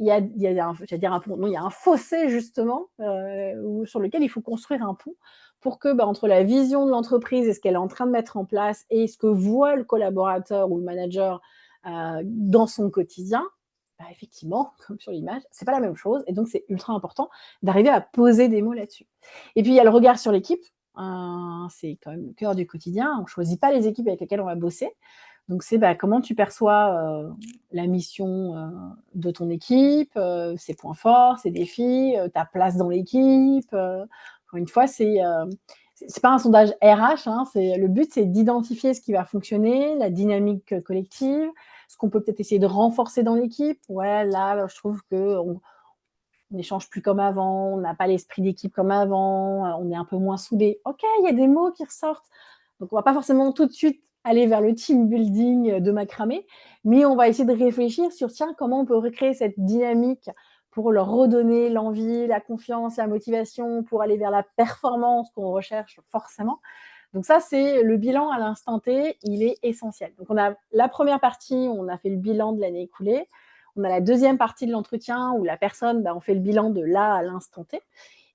y a un j'allais dire un pont, non, il y a un fossé justement, où sur lequel il faut construire un pont pour que, bah, entre la vision de l'entreprise et ce qu'elle est en train de mettre en place et ce que voit le collaborateur ou le manager, dans son quotidien, bah, effectivement, comme sur l'image, c'est pas la même chose et donc c'est ultra important d'arriver à poser des mots là-dessus. Et puis il y a le regard sur l'équipe, c'est quand même le cœur du quotidien. On choisit pas les équipes avec lesquelles on va bosser. Donc c'est, bah, comment tu perçois, la mission, de ton équipe, ses points forts, ses défis, ta place dans l'équipe, encore une fois, c'est pas un sondage RH, hein, c'est le but, c'est d'identifier ce qui va fonctionner, la dynamique, collective, ce qu'on peut peut-être essayer de renforcer dans l'équipe. Ouais, là, je trouve qu'on n'échange plus comme avant, on n'a pas l'esprit d'équipe comme avant, on est un peu moins soudés. OK, il y a des mots qui ressortent. Donc on va pas forcément tout de suite aller vers le team building de macramé, mais on va essayer de réfléchir sur tiens, comment on peut recréer cette dynamique pour leur redonner l'envie, la confiance, la motivation, pour aller vers la performance qu'on recherche forcément. Donc ça, c'est le bilan à l'instant T, il est essentiel. Donc on a la première partie, on a fait le bilan de l'année écoulée. On a la deuxième partie de l'entretien où la personne, bah, on fait le bilan de là à l'instant T.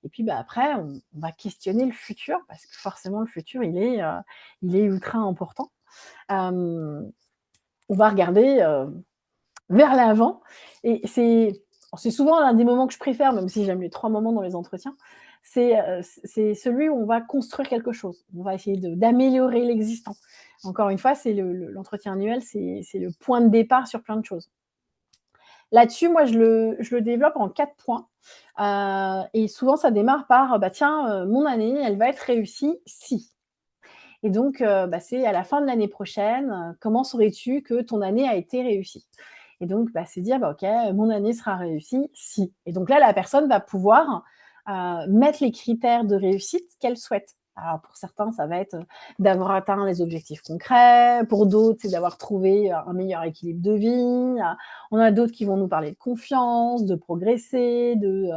Et puis bah, après, on va questionner le futur parce que forcément le futur, il est ultra important. On va regarder vers l'avant et c'est souvent l'un des moments que je préfère, même si j'aime les 3 moments dans les entretiens. C'est celui où on va construire quelque chose. On va essayer d'améliorer l'existant. Encore une fois, c'est l'entretien annuel, c'est le point de départ sur plein de choses. Là-dessus, moi, je le développe en 4 points. Et souvent, ça démarre par, bah, tiens, mon année, elle va être réussie si. Et donc, bah, c'est à la fin de l'année prochaine, comment saurais-tu que ton année a été réussie? Et donc, bah, c'est dire, bah, OK, mon année sera réussie si. Et donc là, la personne va pouvoir mettre les critères de réussite qu'elle souhaite. Alors, pour certains, ça va être d'avoir atteint les objectifs concrets. Pour d'autres, c'est d'avoir trouvé un meilleur équilibre de vie. On a d'autres qui vont nous parler de confiance, de progresser, de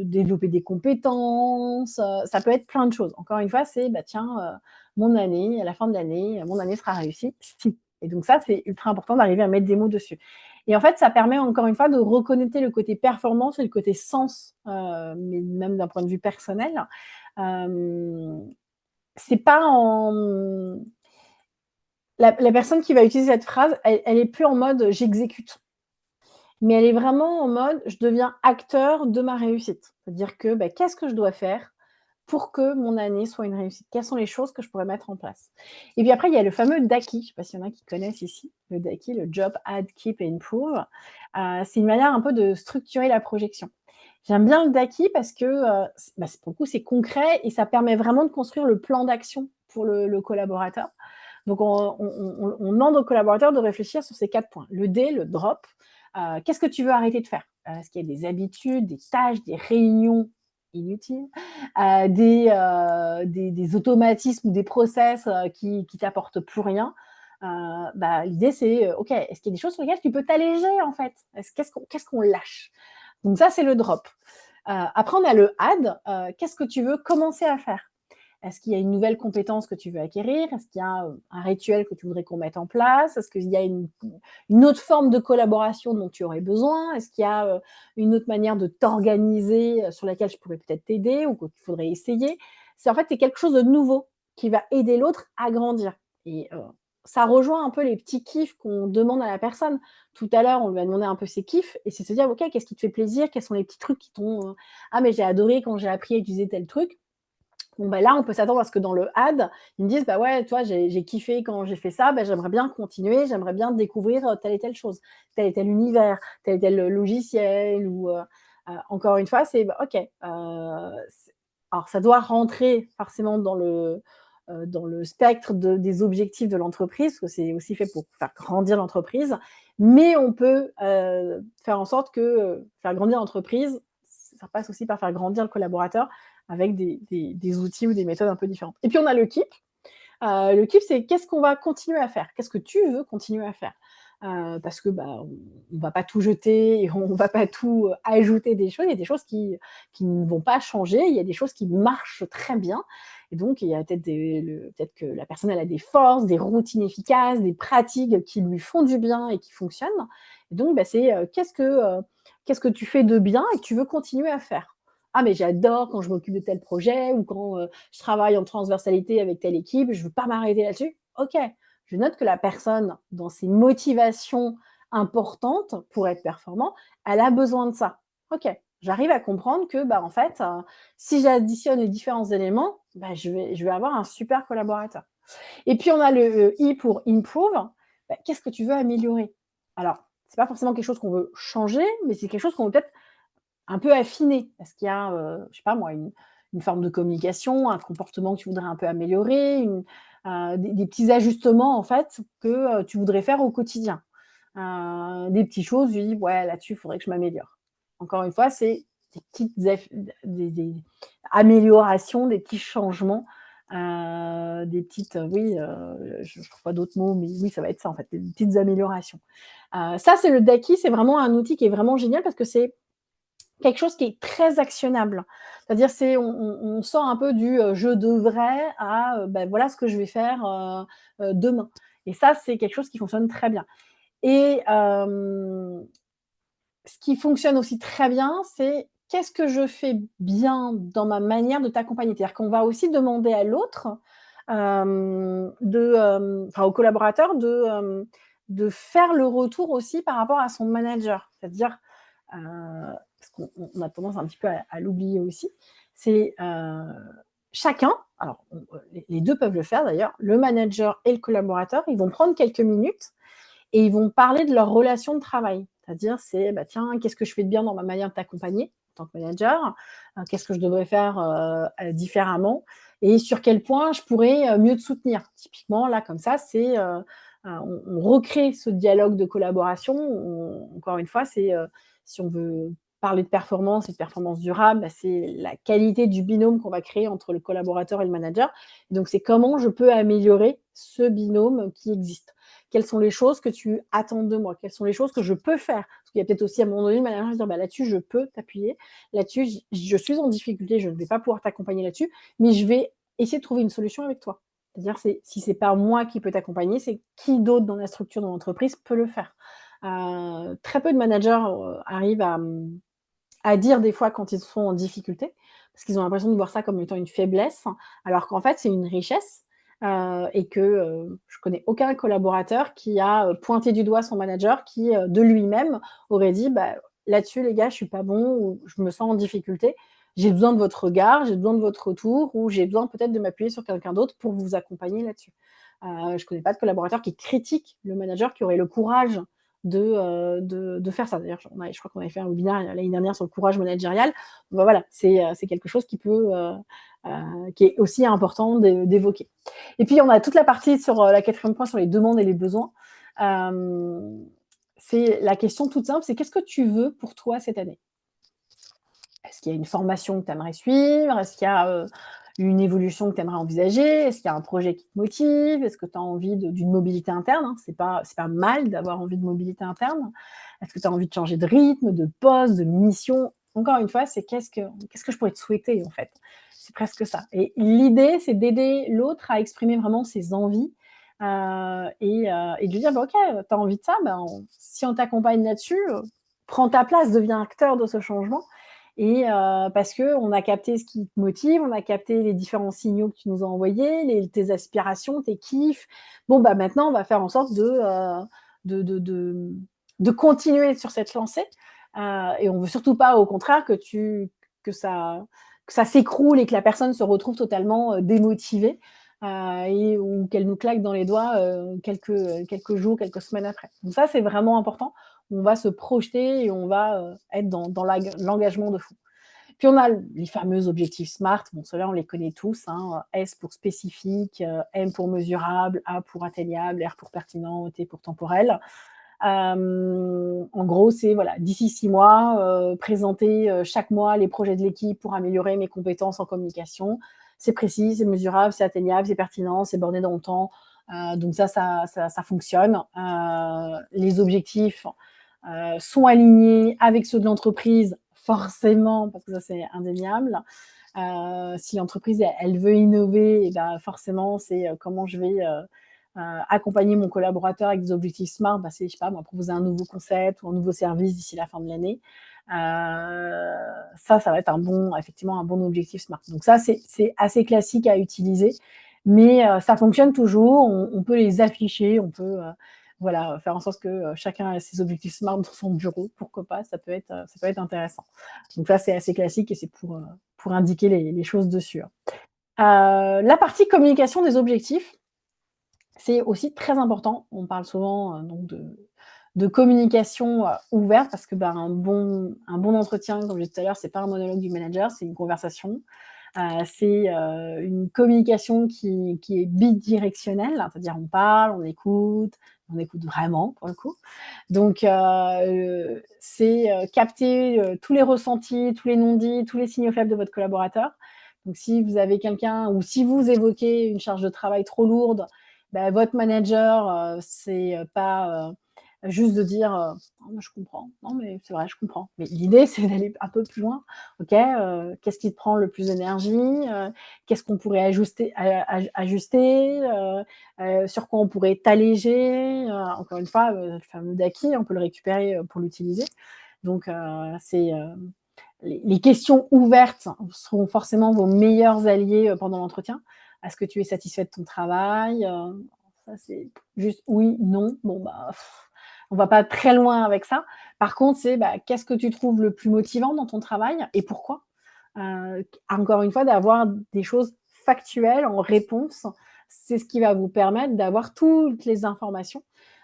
développer des compétences. Ça peut être plein de choses. Encore une fois, c'est, bah, tiens, mon année, à la fin de l'année, mon année sera réussie si. Et donc ça, c'est ultra important d'arriver à mettre des mots dessus. Et en fait, ça permet encore une fois de reconnecter le côté performance et le côté sens, mais même d'un point de vue personnel. Hem, c'est pas en la personne qui va utiliser cette phrase, elle est plus en mode «j'exécute», mais elle est vraiment en mode «je deviens acteur de ma réussite». C'est-à-dire que, bah, qu'est-ce que je dois faire pour que mon année soit une réussite? Quelles sont les choses que je pourrais mettre en place? Et puis après, il y a le fameux DAKI, je ne sais pas s'il y en a qui connaissent ici, le DAKI, le Job, Add, Keep and Improve. C'est une manière un peu de structurer la projection. J'aime bien le DAKI parce que, pour le coup, c'est concret et ça permet vraiment de construire le plan d'action pour le collaborateur. Donc on demande au collaborateur de réfléchir sur ces 4 points. Le D, le drop, qu'est-ce que tu veux arrêter de faire? Est-ce qu'il y a des habitudes, des tâches, des réunions inutiles, des automatismes ou des process, qui t'apportent plus rien? Bah, l'idée c'est, OK, est-ce qu'il y a des choses sur lesquelles tu peux t'alléger en fait? Qu'est-ce qu'on lâche? Donc ça, c'est le drop. Après on a le add, qu'est-ce que tu veux commencer à faire? Est-ce qu'il y a une nouvelle compétence que tu veux acquérir? Est-ce qu'il y a, un rituel que tu voudrais qu'on mette en place? Est-ce qu'il y a une autre forme de collaboration dont tu aurais besoin? Est-ce qu'il y a, une autre manière de t'organiser, sur laquelle je pourrais peut-être t'aider ou qu'il faudrait essayer? C'est quelque chose de nouveau qui va aider l'autre à grandir et ça rejoint un peu les petits kiffs qu'on demande à la personne. Tout à l'heure, on lui a demandé un peu ses kiffs et c'est se dire: «OK, qu'est-ce qui te fait plaisir? Quels sont les petits trucs qui t'ont, ah mais j'ai adoré quand j'ai appris à utiliser tel truc». Bon, bah, là, on peut s'attendre à ce que dans le ad, ils me disent: «Bah, ouais, toi, j'ai kiffé quand j'ai fait ça, bah, j'aimerais bien continuer, j'aimerais bien découvrir, telle et telle chose, tel et tel univers, tel et tel, logiciel» ou encore une fois, c'est bah, OK, c alors ça doit rentrer forcément dans le spectre des objectifs de l'entreprise, parce que c'est aussi fait pour faire grandir l'entreprise, mais on peut, faire en sorte que, faire grandir l'entreprise, ça passe aussi par faire grandir le collaborateur avec des outils ou des méthodes un peu différentes. Et puis on a le keep. Le keep, c'est qu'est-ce qu'on va continuer à faire? Qu'est-ce que tu veux continuer à faire? Parce que, bah, on va pas tout jeter et on va pas tout, ajouter des choses. Il y a des choses qui ne vont pas changer, il y a des choses qui marchent très bien et donc il y a peut-être que la personne, elle a des forces, des routines efficaces, des pratiques qui lui font du bien et qui fonctionnent et donc bah, c'est, qu'est-ce que tu fais de bien et que tu veux continuer à faire? «Ah mais j'adore quand je m'occupe de tel projet ou quand, je travaille en transversalité avec telle équipe, je veux pas m'arrêter là-dessus». OK, je note que la personne, dans ses motivations importantes pour être performant, elle a besoin de ça. OK, j'arrive à comprendre que, bah, en fait, si j'additionne les différents éléments, bah, je vais avoir un super collaborateur. Et puis on a le, I pour improve. Bah, qu'est-ce que tu veux améliorer? Alors, c'est pas forcément quelque chose qu'on veut changer, mais c'est quelque chose qu'on veut peut-être un peu affiner. Est-ce qu'il y a, je sais pas moi, une forme de communication, un comportement que tu voudrais un peu améliorer, des petits ajustements en fait que, tu voudrais faire au quotidien? Des petites choses, tu dis: «Ouais, là-dessus, il faudrait que je m'améliore». Encore une fois, c'est des petites des améliorations, des petits changements, des petites, oui, je trouve pas d'autres mots, mais oui, ça va être ça en fait, des petites améliorations. Ça, c'est le Daki, c'est vraiment un outil qui est vraiment génial parce que c'est quelque chose qui est très actionnable. C'est-à-dire, c'est on sort un peu du, «je devrais» à, bah, voilà ce que je vais faire, demain et ça, c'est quelque chose qui fonctionne très bien et ce qui fonctionne aussi très bien, c'est qu'est-ce que je fais bien dans ma manière de t'accompagner? C'est-à-dire qu'on va aussi demander à l'autre, enfin au collaborateur de faire le retour aussi par rapport à son manager. C'est-à-dire, parce qu'on a tendance un petit peu à l'oublier aussi, c'est, chacun, alors les 2 peuvent le faire d'ailleurs, le manager et le collaborateur, ils vont prendre quelques minutes et ils vont parler de leur relation de travail. C'est-à-dire, c'est, bah, tiens, qu'est-ce que je fais de bien dans ma manière de t'accompagner en tant que manager? Qu'est-ce que je devrais faire différemment? Et sur quel point je pourrais mieux te soutenir? Typiquement, là, comme ça, c'est on recrée ce dialogue de collaboration. Encore une fois, c'est si on veut parler de performance durable, bah, c'est la qualité du binôme qu'on va créer entre le collaborateur et le manager. Donc, c'est comment je peux améliorer ce binôme qui existe. Quelles sont les choses que tu attends de moi? Quelles sont les choses que je peux faire? Parce qu'il y a peut-être aussi à un moment donné le manager va se dire: «Bah, là-dessus, je peux t'appuyer. Là-dessus, je suis en difficulté, je ne vais pas pouvoir t'accompagner là-dessus, mais je vais essayer de trouver une solution avec toi». C'est-à-dire, c'est si c'est pas moi qui peux t'accompagner, c'est qui d'autre dans la structure de l'entreprise peut le faire? Très peu de managers, arrivent à dire des fois quand ils sont en difficulté, parce qu'ils ont l'impression de voir ça comme étant une faiblesse, alors qu'en fait, c'est une richesse, et que, je connais aucun collaborateur qui a, pointé du doigt son manager qui, de lui-même aurait dit: «Bah, là-dessus les gars, je suis pas bon» ou «Je me sens en difficulté, j'ai besoin de votre regard, j'ai besoin de votre retour» ou «J'ai besoin peut-être de m'appuyer sur quelqu'un d'autre pour vous accompagner là-dessus». Je connais pas de collaborateur qui critique le manager, qui aurait le courage de faire ça. D'ailleurs, je crois qu'on avait fait un webinaire l'année dernière sur le courage managérial. Bah, voilà, c'est quelque chose qui peut, qui est aussi important d'évoquer. Et puis, on a toute la partie sur la quatrième point sur les demandes et les besoins. Hem, c'est la question toute simple, c'est qu'est-ce que tu veux pour toi cette année? Est-ce qu'il y a une formation que tu aimerais suivre? Est-ce qu'il y a, une évolution que tu aimerais envisager? Est-ce qu'il y a un projet qui te motive? Est-ce que tu as envie d'une mobilité interne, hein? C'est pas mal d'avoir envie de mobilité interne. Est-ce que tu as envie de changer de rythme, de poste, de mission? Encore une fois, c'est qu'est-ce que je pourrais te souhaiter, en fait? C'est presque ça et l'idée, c'est d'aider l'autre à exprimer vraiment ses envies, et de lui dire: «Bah, OK, tu as envie de ça, ben, si on t'accompagne là-dessus, prends ta place, deviens acteur de ce changement» et parce qu'on a capté ce qui te motive, on a capté les différents signaux que tu nous as envoyés, tes aspirations, tes kiffs. Bon, bah, maintenant, on va faire en sorte de de de de continuer sur cette lancée, et on veut surtout pas, au contraire, que ça que ça s'écroule et que la personne se retrouve totalement, démotivée, et ou qu'elle nous claque dans les doigts, quelques jours, quelques semaines après. Donc ça, c'est vraiment important. On va se projeter et on va, être dans l'engagement de fond. Puis on a les fameux objectifs SMART. Bon, ceux-là, on les connaît tous, hein. S pour spécifique, M pour mesurable, A pour atteignable, R pour pertinent, T pour temporel. En gros, c'est voilà, d'ici 6 mois, présenter chaque mois les projets de l'équipe pour améliorer mes compétences en communication. C'est précis, c'est mesurable, c'est atteignable, c'est pertinent, c'est borné dans le temps. Donc ça fonctionne. Les objectifs sont alignés avec ceux de l'entreprise, forcément, parce que ça c'est indéniable. Si l'entreprise elle veut innover, et ben forcément c'est comment je vais accompagner mon collaborateur avec des objectifs SMART, bah, c'est, je sais pas, moi, proposer un nouveau concept ou un nouveau service d'ici la fin de l'année. Ça va être effectivement un bon objectif SMART. Donc ça, c'est assez classique à utiliser, mais ça fonctionne toujours. On peut les afficher, on peut voilà, faire en sorte que chacun ait ses objectifs SMART dans son bureau. Pourquoi pas, ça peut être intéressant. Donc ça, c'est assez classique et c'est pour indiquer les choses dessus. La partie communication des objectifs, c'est aussi très important. On parle souvent donc de communication ouverte parce que ben, un bon entretien, comme je disais tout à l'heure, c'est pas un monologue du manager, c'est une conversation. C'est une communication qui est bidirectionnelle, c'est-à-dire on écoute vraiment pour le coup. Donc, c'est capter tous les ressentis, tous les non-dits, tous les signaux faibles de votre collaborateur. Donc, si vous avez quelqu'un ou si vous évoquez une charge de travail trop lourde, bah, votre manager, c'est pas juste de dire oh, moi, je comprends. Non, mais c'est vrai, je comprends. Mais l'idée, c'est d'aller un peu plus loin. Ok, qu'est-ce qui te prend le plus d'énergie, qu'est-ce qu'on pourrait ajuster, sur quoi on pourrait t'alléger. Encore une fois, le fameux d'acquis, on peut le récupérer pour l'utiliser. Donc, c'est les questions ouvertes seront forcément vos meilleurs alliés pendant l'entretien. Est-ce que tu es satisfait de ton travail? Ça, c'est juste oui, non. Bon, bah, on va pas très loin avec ça. Par contre, c'est bah, qu'est-ce que tu trouves le plus motivant dans ton travail et pourquoi? Encore une fois, d'avoir des choses factuelles en réponse, c'est ce qui va vous permettre d'avoir toutes les informations.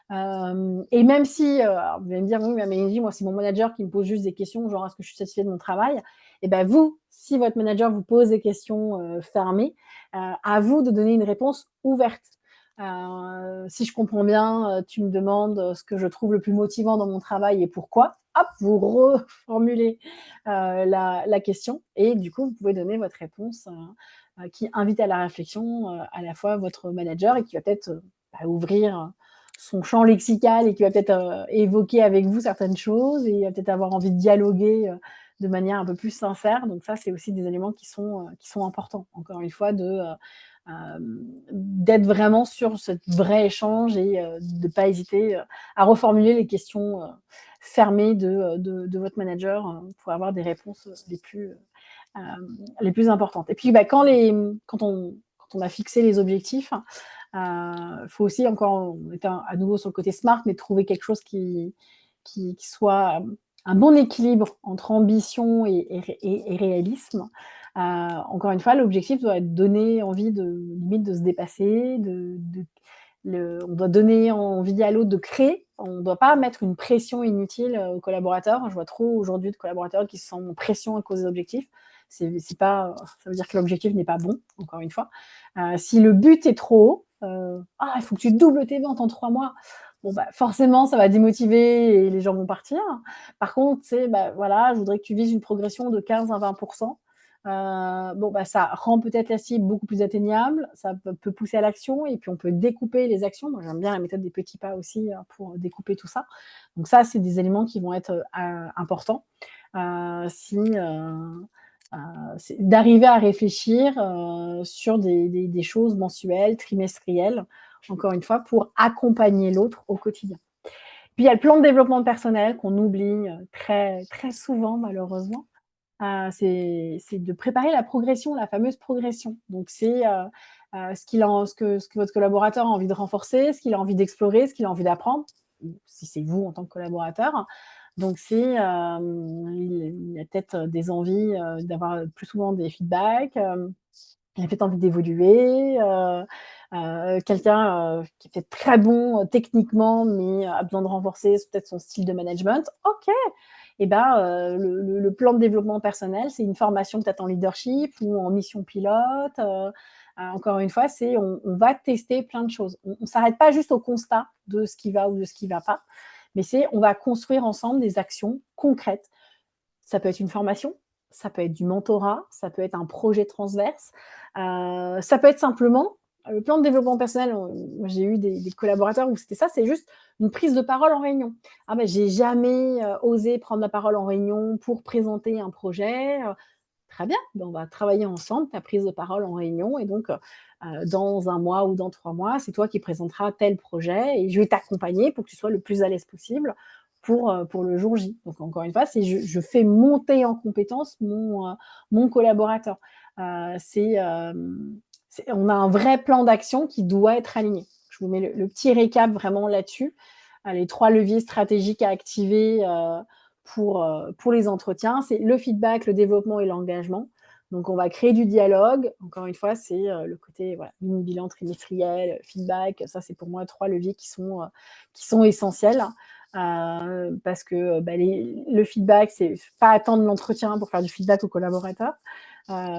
Et même si, vous allez me dire, oui, mais Amélie, moi, c'est mon manager qui me pose juste des questions, genre, est-ce que je suis satisfait de mon travail? Et ben vous, si votre manager vous pose des questions fermées, à vous de donner une réponse ouverte. Si je comprends bien, tu me demandes ce que je trouve le plus motivant dans mon travail et pourquoi. Hop, vous reformulez la question et du coup, vous pouvez donner votre réponse qui invite à la réflexion à la fois votre manager et qui va peut-être bah, ouvrir son champ lexical et qui va peut-être évoquer avec vous certaines choses et il va peut-être avoir envie de dialoguer de manière un peu plus sincère. Donc ça, c'est aussi des éléments qui sont importants, encore une fois, d'être vraiment sur ce vrai échange et de ne pas hésiter à reformuler les questions fermées de votre manager pour avoir des réponses les plus importantes. Et puis, bah, quand on a fixé les objectifs, il faut aussi, encore, on est à nouveau sur le côté smart, mais trouver quelque chose qui soit un bon équilibre entre ambition et réalisme. Encore une fois, l'objectif doit être donner envie limite de se dépasser, on doit donner envie à l'autre de créer. On ne doit pas mettre une pression inutile aux collaborateurs. Je vois trop aujourd'hui de collaborateurs qui se sentent en pression à cause des objectifs. C'est pas, ça veut dire que l'objectif n'est pas bon, encore une fois. Si le but est trop haut, il faut que tu doubles tes ventes en 3 mois. Bon, bah, forcément, ça va démotiver et les gens vont partir. Par contre, c'est, bah, voilà, je voudrais que tu vises une progression de 15 à 20%. Bon, bah, ça rend peut-être la cible beaucoup plus atteignable, ça peut pousser à l'action et puis on peut découper les actions. Moi, j'aime bien la méthode des petits pas aussi pour découper tout ça. Donc ça, c'est des éléments qui vont être importants. Si c'est d'arriver à réfléchir sur des choses mensuelles, trimestrielles, encore une fois, pour accompagner l'autre au quotidien. Puis il y a le plan de développement personnel qu'on oublie très, très souvent, malheureusement. c'est de préparer la progression, la fameuse progression. Donc c'est, ce que votre collaborateur a envie de renforcer, ce qu'il a envie d'explorer, ce qu'il a envie d'apprendre, ou si c'est vous en tant que collaborateur. Donc c'est, il a peut-être des envies, d'avoir plus souvent des feedbacks, il a peut-être envie d'évoluer, quelqu'un, qui est peut-être très bon, techniquement, mais a besoin de renforcer peut-être son style de management. OK, et ben, le plan de développement personnel, c'est une formation peut-être en leadership ou en mission pilote, encore une fois, c'est on va tester plein de choses. On ne s'arrête pas juste au constat de ce qui va ou de ce qui ne va pas, mais c'est on va construire ensemble des actions concrètes. Ça peut être une formation, ça peut être du mentorat, ça peut être un projet transverse, ça peut être simplement le plan de développement personnel. Moi, j'ai eu des collaborateurs où c'était ça, c'est juste une prise de parole en réunion. Ah ben, j'ai jamais osé prendre la parole en réunion pour présenter un projet. Très bien, ben, on va travailler ensemble ta prise de parole en réunion et donc dans un mois ou dans 3 mois, c'est toi qui présenteras tel projet et je vais t'accompagner pour que tu sois le plus à l'aise possible pour le jour J. Donc encore une fois, c'est je fais monter en compétence mon collaborateur. C'est, on a un vrai plan d'action qui doit être aligné. Je vous mets le petit récap vraiment là-dessus. Les 3 leviers stratégiques à activer pour les entretiens, c'est le feedback, le développement et l'engagement. Donc, on va créer du dialogue. Encore une fois, c'est le côté voilà, mini bilan trimestriel, feedback. Ça, c'est pour moi 3 leviers qui sont essentiels. Parce que le feedback, c'est pas attendre l'entretien pour faire du feedback aux collaborateurs.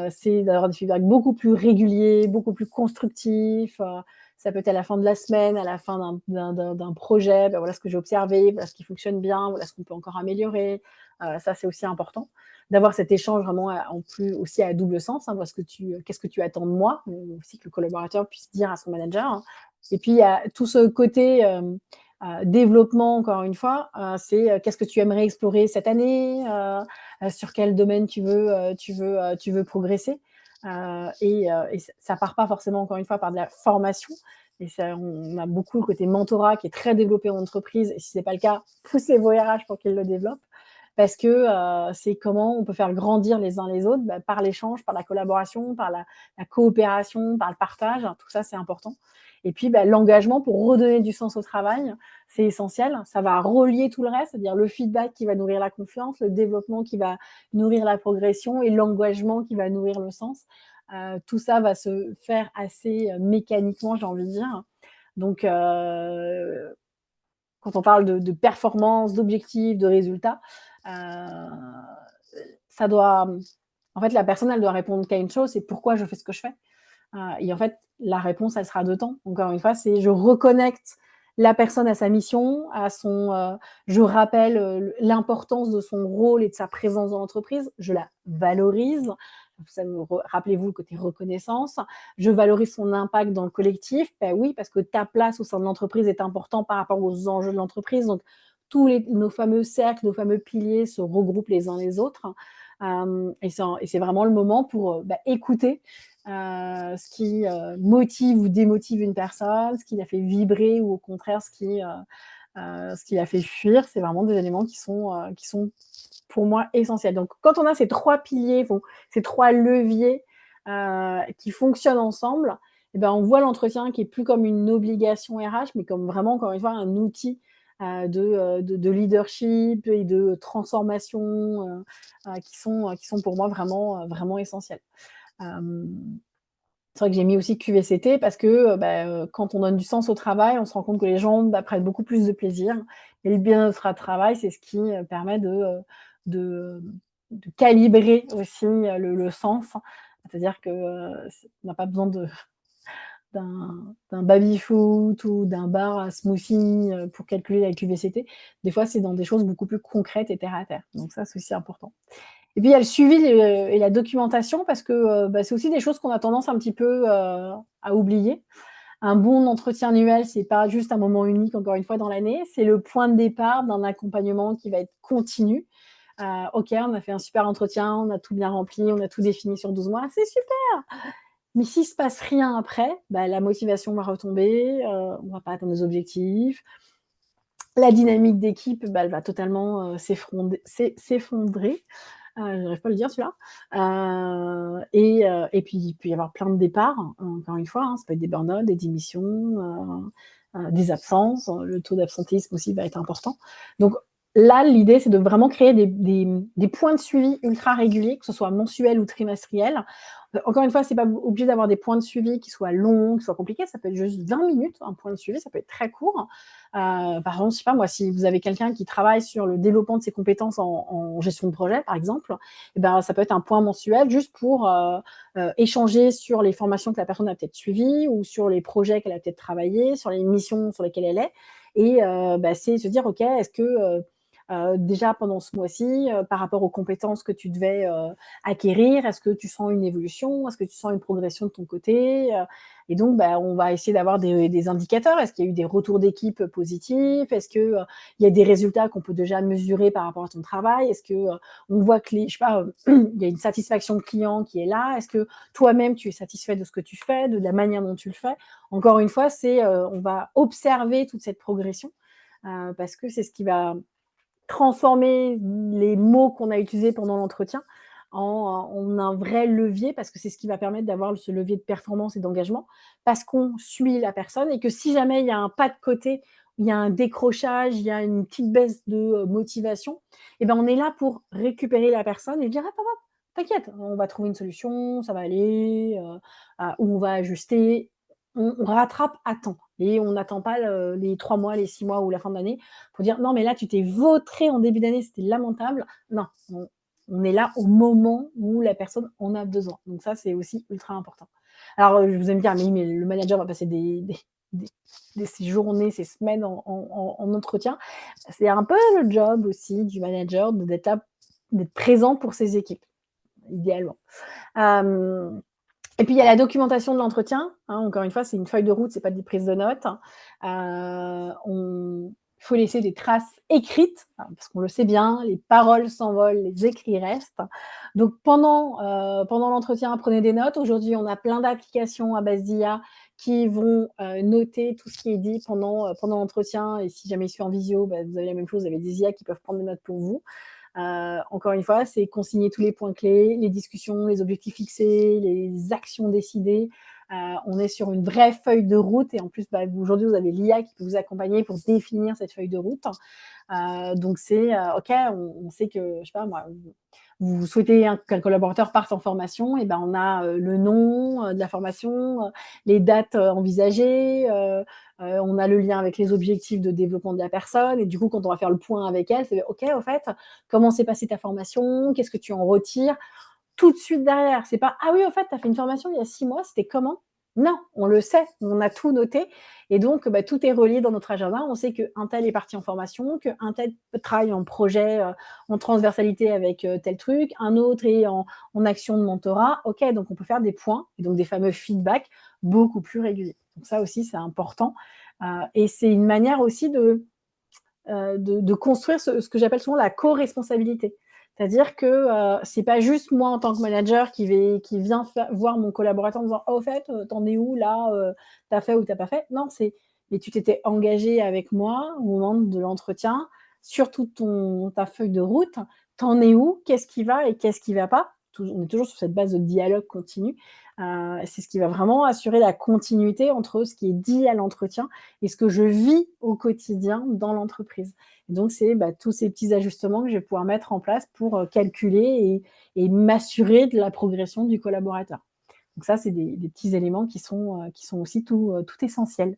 C'est d'avoir des feedbacks beaucoup plus réguliers, beaucoup plus constructifs. Ça peut être à la fin de la semaine, à la fin d'un projet, voilà ce que j'ai observé, voilà ce qui fonctionne bien, voilà ce qu'on peut encore améliorer. Ça, c'est aussi important d'avoir cet échange vraiment en plus aussi à double sens. Hein, qu'est-ce que tu attends de moi, aussi que le collaborateur puisse dire à son manager. Hein. Et puis, il y a tout ce côté développement, encore une fois, c'est qu'est-ce que tu aimerais explorer cette année, sur quel domaine tu veux progresser. Et ça part pas forcément, encore une fois, par de la formation. Et ça, on a beaucoup le côté mentorat qui est très développé en entreprise. Et si ce n'est pas le cas, poussez vos RH pour qu'ils le développent. Parce que c'est comment on peut faire grandir les uns les autres par l'échange, par la collaboration, par la coopération, par le partage. Tout ça, c'est important. Et puis, l'engagement pour redonner du sens au travail, c'est essentiel. Ça va relier tout le reste, c'est-à-dire le feedback qui va nourrir la confiance, le développement qui va nourrir la progression et l'engagement qui va nourrir le sens. Tout ça va se faire assez mécaniquement, j'ai envie de dire. Donc, quand on parle de performance, d'objectifs, de résultats, ça doit. En fait, la personne, elle doit répondre qu'à une chose, c'est pourquoi je fais ce que je fais. Et en fait, la réponse, elle sera de temps. Encore une fois, c'est je reconnecte la personne à sa mission, je rappelle l'importance de son rôle et de sa présence dans l'entreprise, je la valorise. Rappelez-vous le côté reconnaissance. Je valorise son impact dans le collectif. Ben oui, parce que ta place au sein de l'entreprise est importante par rapport aux enjeux de l'entreprise. Donc, nos fameux cercles, nos fameux piliers se regroupent les uns les autres. Et c'est vraiment le moment pour écouter ce qui motive ou démotive une personne, ce qui la fait vibrer ou au contraire ce qui la fait fuir. C'est vraiment des éléments qui sont pour moi essentiels. Donc, quand on a ces 3 piliers, ces 3 leviers qui fonctionnent ensemble, on voit l'entretien qui est plus comme une obligation RH, mais comme vraiment, encore une fois, un outil de leadership et de transformation qui sont pour moi vraiment essentiels. C'est vrai que j'ai mis aussi QVCT parce que quand on donne du sens au travail, on se rend compte que les gens prennent beaucoup plus de plaisir. Et le bien-être au travail, c'est ce qui permet de, de calibrer aussi le sens. C'est-à-dire qu'on n'a pas besoin d'un baby-foot ou d'un bar à smoothie pour calculer la QVCT. Des fois, c'est dans des choses beaucoup plus concrètes et terre à terre. Donc ça, c'est aussi important. Et puis il y a le suivi et la documentation parce que c'est aussi des choses qu'on a tendance un petit peu à oublier. Un bon entretien annuel, c'est pas juste un moment unique, encore une fois, dans l'année, c'est le point de départ d'un accompagnement qui va être continu. OK, on a fait un super entretien, on a tout bien rempli, on a tout défini sur 12 mois, c'est super! Mais s'il se passe rien après, la motivation va retomber, on va pas atteindre nos objectifs. La dynamique d'équipe, elle va totalement s'effondrer. j'arrive pas à le dire celui-là. Et puis il peut y avoir plein de départs, encore une fois, hein, ça peut être des burn-out, des démissions, des absences, le taux d'absentéisme aussi va être important. Donc là, l'idée, c'est de vraiment créer des points de suivi ultra réguliers, que ce soit mensuels ou trimestriels. Encore une fois, c'est pas obligé d'avoir des points de suivi qui soient longs, qui soient compliqués, ça peut être juste 20 minutes, un point de suivi, ça peut être très court. Par exemple, je sais pas moi, si vous avez quelqu'un qui travaille sur le développement de ses compétences en gestion de projet, par exemple, eh ben, ça peut être un point mensuel juste pour échanger sur les formations que la personne a peut-être suivies ou sur les projets qu'elle a peut-être travaillé, sur les missions sur lesquelles elle est. Et bah, c'est se dire, OK, est-ce que déjà pendant ce mois-ci, par rapport aux compétences que tu devais acquérir, est-ce que tu sens une évolution? Est-ce que tu sens une progression de ton côté? Et donc, bah, on va essayer d'avoir des indicateurs. Est-ce qu'il y a eu des retours d'équipe positifs? Est-ce que il y a des résultats qu'on peut déjà mesurer par rapport à ton travail? Est-ce que on voit que je sais pas, il y a une satisfaction client qui est là? Est-ce que toi-même tu es satisfait de ce que tu fais, de la manière dont tu le fais? Encore une fois, c'est on va observer toute cette progression parce que c'est ce qui va transformer les mots qu'on a utilisés pendant l'entretien en un vrai levier, parce que c'est ce qui va permettre d'avoir ce levier de performance et d'engagement, parce qu'on suit la personne et que si jamais il y a un pas de côté, il y a un décrochage, il y a une petite baisse de motivation, et ben on est là pour récupérer la personne et dire: «Hop, hop, hop, t'inquiète, on va trouver une solution, ça va aller, ou on va ajuster». On rattrape à temps et on n'attend pas les 3 mois, les 6 mois ou la fin de l'année pour dire: «Non, mais là, tu t'es vautré en début d'année, c'était lamentable». Non, on est là au moment où la personne en a besoin. Donc ça, c'est aussi ultra important. Alors, vous allez me dire: «Mais oui, mais le manager va passer des ces journées, ces semaines en entretien». C'est un peu le job aussi du manager d'être là, d'être présent pour ses équipes, idéalement. Hem Et puis il y a la documentation de l'entretien, hein, encore une fois, c'est une feuille de route, c'est pas des prises de notes. On Il faut laisser des traces écrites, parce qu'on le sait bien, les paroles s'envolent, les écrits restent. Donc pendant l'entretien, prenez des notes. Aujourd'hui, on a plein d'applications à base d'IA qui vont, noter tout ce qui est dit pendant l'entretien, et si jamais il suit en visio, bah, vous avez la même chose, vous avez des IA qui peuvent prendre des notes pour vous. Encore une fois, c'est consigner tous les points clés, les discussions, les objectifs fixés, les actions décidées. On est sur une vraie feuille de route et en plus, bah, aujourd'hui, vous avez l'IA qui peut vous accompagner pour définir cette feuille de route. Donc c'est, OK, on sait que, je sais pas moi, vous souhaitez qu'un collaborateur parte en formation, et ben on a le nom de la formation, les dates envisagées, on a le lien avec les objectifs de développement de la personne. Et du coup, quand on va faire le point avec elle, c'est OK, au fait, comment s'est passée ta formation? Qu'est-ce que tu en retires? Tout de suite derrière. C'est pas: «Ah oui, au fait, tu as fait une formation il y a 6 mois, c'était comment?» Non, on le sait, on a tout noté et donc bah, tout est relié dans notre agenda. On sait qu'un tel est parti en formation, qu'un tel travaille en projet, en transversalité avec, tel truc, un autre est en action de mentorat. OK, donc on peut faire des points et donc des fameux feedbacks beaucoup plus réguliers. Donc ça aussi, c'est important, et c'est une manière aussi de construire ce que j'appelle souvent la co-responsabilité. C'est-à-dire que c'est pas juste moi en tant que manager qui vient voir mon collaborateur en disant: «Oh, au fait, t'en es où là, tu fait ou t'as pas fait?» Non, c'est: «Mais tu t'étais engagé avec moi au moment de l'entretien sur toute ta feuille de route. T'en es où? Qu'est-ce qui va et qu'est-ce qui va pas?» On est toujours sur cette base de dialogue continu. C'est ce qui va vraiment assurer la continuité entre ce qui est dit à l'entretien et ce que je vis au quotidien dans l'entreprise. Et donc, c'est bah, tous ces petits ajustements que je vais pouvoir mettre en place pour calculer et m'assurer de la progression du collaborateur. Donc ça, c'est des petits éléments qui sont aussi tout essentiels.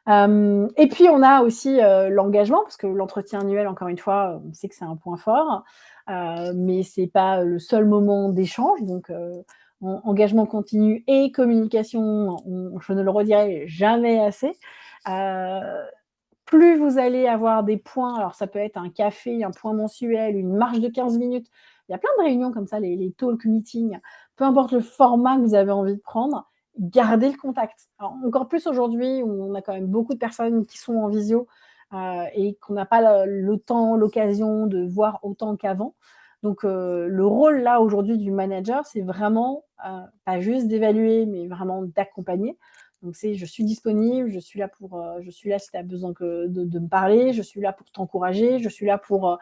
Et puis, on a aussi l'engagement, parce que l'entretien annuel, encore une fois, on sait que c'est un point fort, mais ce n'est pas le seul moment d'échange. Donc, engagement continu et communication, je ne le redirai jamais assez. Euh, Plus vous allez avoir des points, alors ça peut être un café, un point mensuel, une marche de 15 minutes. Il y a plein de réunions comme ça, les talk meetings, peu importe le format que vous avez envie de prendre, gardez le contact. Alors, encore plus aujourd'hui où on a quand même beaucoup de personnes qui sont en visio et qu'on n'a pas le temps, l'occasion de voir autant qu'avant. Donc, le rôle là aujourd'hui du manager, c'est vraiment pas juste d'évaluer, mais vraiment d'accompagner. Donc c'est: je suis disponible, je suis là si tu as besoin de me parler, je suis là pour t'encourager, je suis là pour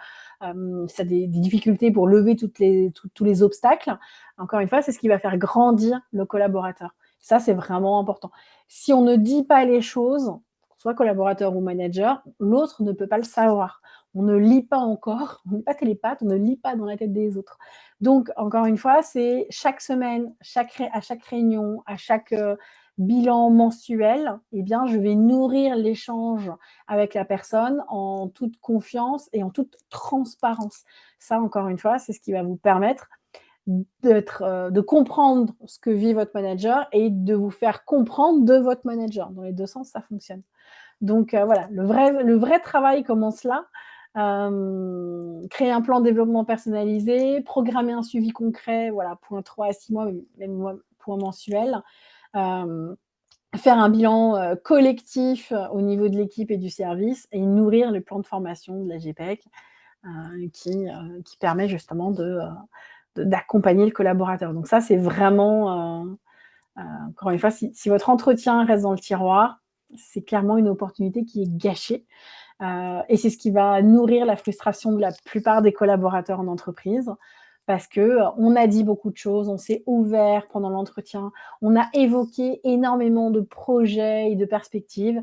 si tu as des difficultés pour lever tous les obstacles, encore une fois, c'est ce qui va faire grandir le collaborateur. Ça, c'est vraiment important. Si on ne dit pas les choses, soit collaborateur ou manager, l'autre ne peut pas le savoir. On ne lit pas encore, on n'est pas télépathe, on ne lit pas dans la tête des autres. Donc, encore une fois, c'est chaque semaine, à chaque réunion, à chaque bilan mensuel, eh bien, je vais nourrir l'échange avec la personne en toute confiance et en toute transparence. Ça, encore une fois, c'est ce qui va vous permettre de comprendre ce que vit votre manager et de vous faire comprendre de votre manager. Dans les deux sens, ça fonctionne. Donc voilà, le vrai travail commence là. Créer un plan de développement personnalisé, programmer un suivi concret, voilà, point 3 à 6 mois, même point mensuel. Faire un bilan collectif au niveau de l'équipe et du service et nourrir le plan de formation de la GPEC qui permet justement d'accompagner le collaborateur. Donc ça, c'est vraiment, encore une fois, si votre entretien reste dans le tiroir, c'est clairement une opportunité qui est gâchée. Et c'est ce qui va nourrir la frustration de la plupart des collaborateurs en entreprise parce qu'on a dit beaucoup de choses, on s'est ouvert pendant l'entretien, on a évoqué énormément de projets et de perspectives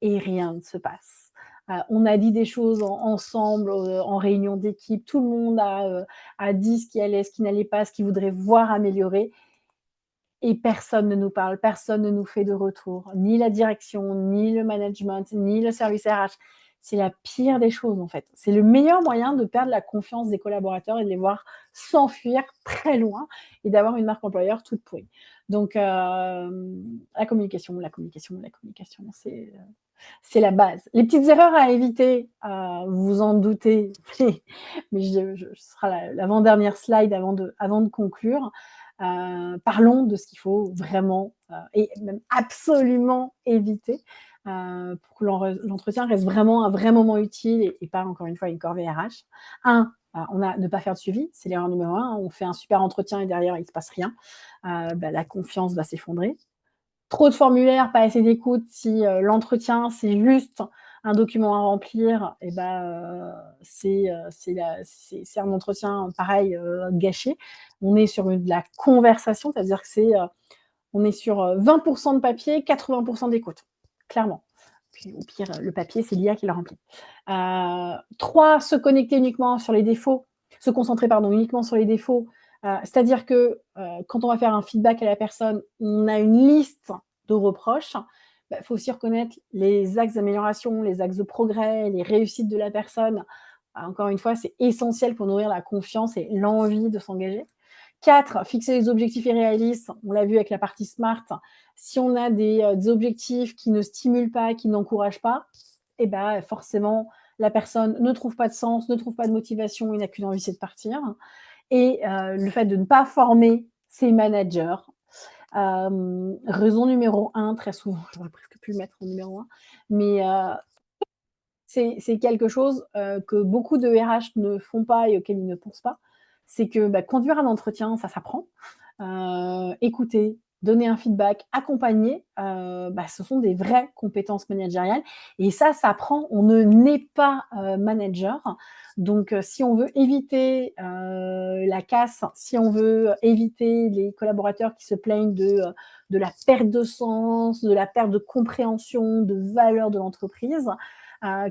et rien ne se passe. On a dit des choses ensemble en réunion d'équipe, tout le monde a dit ce qui allait, ce qui n'allait pas, ce qu'il voudrait voir améliorer et personne ne nous parle, personne ne nous fait de retour, ni la direction, ni le management, ni le service RH. C'est la pire des choses, en fait. C'est le meilleur moyen de perdre la confiance des collaborateurs et de les voir s'enfuir très loin et d'avoir une marque employeur toute pourrie. Donc, la communication, c'est la base. Les petites erreurs à éviter, vous vous en doutez, mais ce sera l'avant-dernière slide avant de conclure. Parlons de ce qu'il faut vraiment et même absolument éviter pour que l'entretien reste vraiment un vrai moment utile et pas, encore une fois, une corvée RH. Ne pas faire de suivi, c'est l'erreur numéro 1. On fait un super entretien et derrière, il ne se passe rien. La confiance va s'effondrer. Trop de formulaires, pas assez d'écoute. Si l'entretien, c'est juste un document à remplir, et c'est un entretien pareil gâché. On est sur de la conversation, c'est-à-dire que on est sur 20% de papier, 80% d'écoute, clairement. Puis au pire, le papier, c'est l'IA qui le remplit. 3, se connecter uniquement sur les défauts, se concentrer uniquement sur les défauts. C'est-à-dire que quand on va faire un feedback à la personne, on a une liste de reproches. Il faut aussi reconnaître les axes d'amélioration, les axes de progrès, les réussites de la personne. Encore une fois, c'est essentiel pour nourrir la confiance et l'envie de s'engager. 4, fixer des objectifs irréalistes. On l'a vu avec la partie SMART. Si on a des objectifs qui ne stimulent pas, qui n'encouragent pas, forcément, la personne ne trouve pas de sens, ne trouve pas de motivation et n'a qu'une envie, c'est de partir. Et le fait de ne pas former ses managers. Raison numéro 1, très souvent, j'aurais presque pu le mettre en numéro 1, mais c'est quelque chose que beaucoup de RH ne font pas et auxquels ils ne pensent pas. C'est que conduire un entretien, ça s'apprend. Écouter, donner un feedback, accompagner, ce sont des vraies compétences managériales et ça s'apprend. On ne naît pas manager. Donc, si on veut éviter la casse, si on veut éviter les collaborateurs qui se plaignent de la perte de sens, de la perte de compréhension, de valeur de l'entreprise,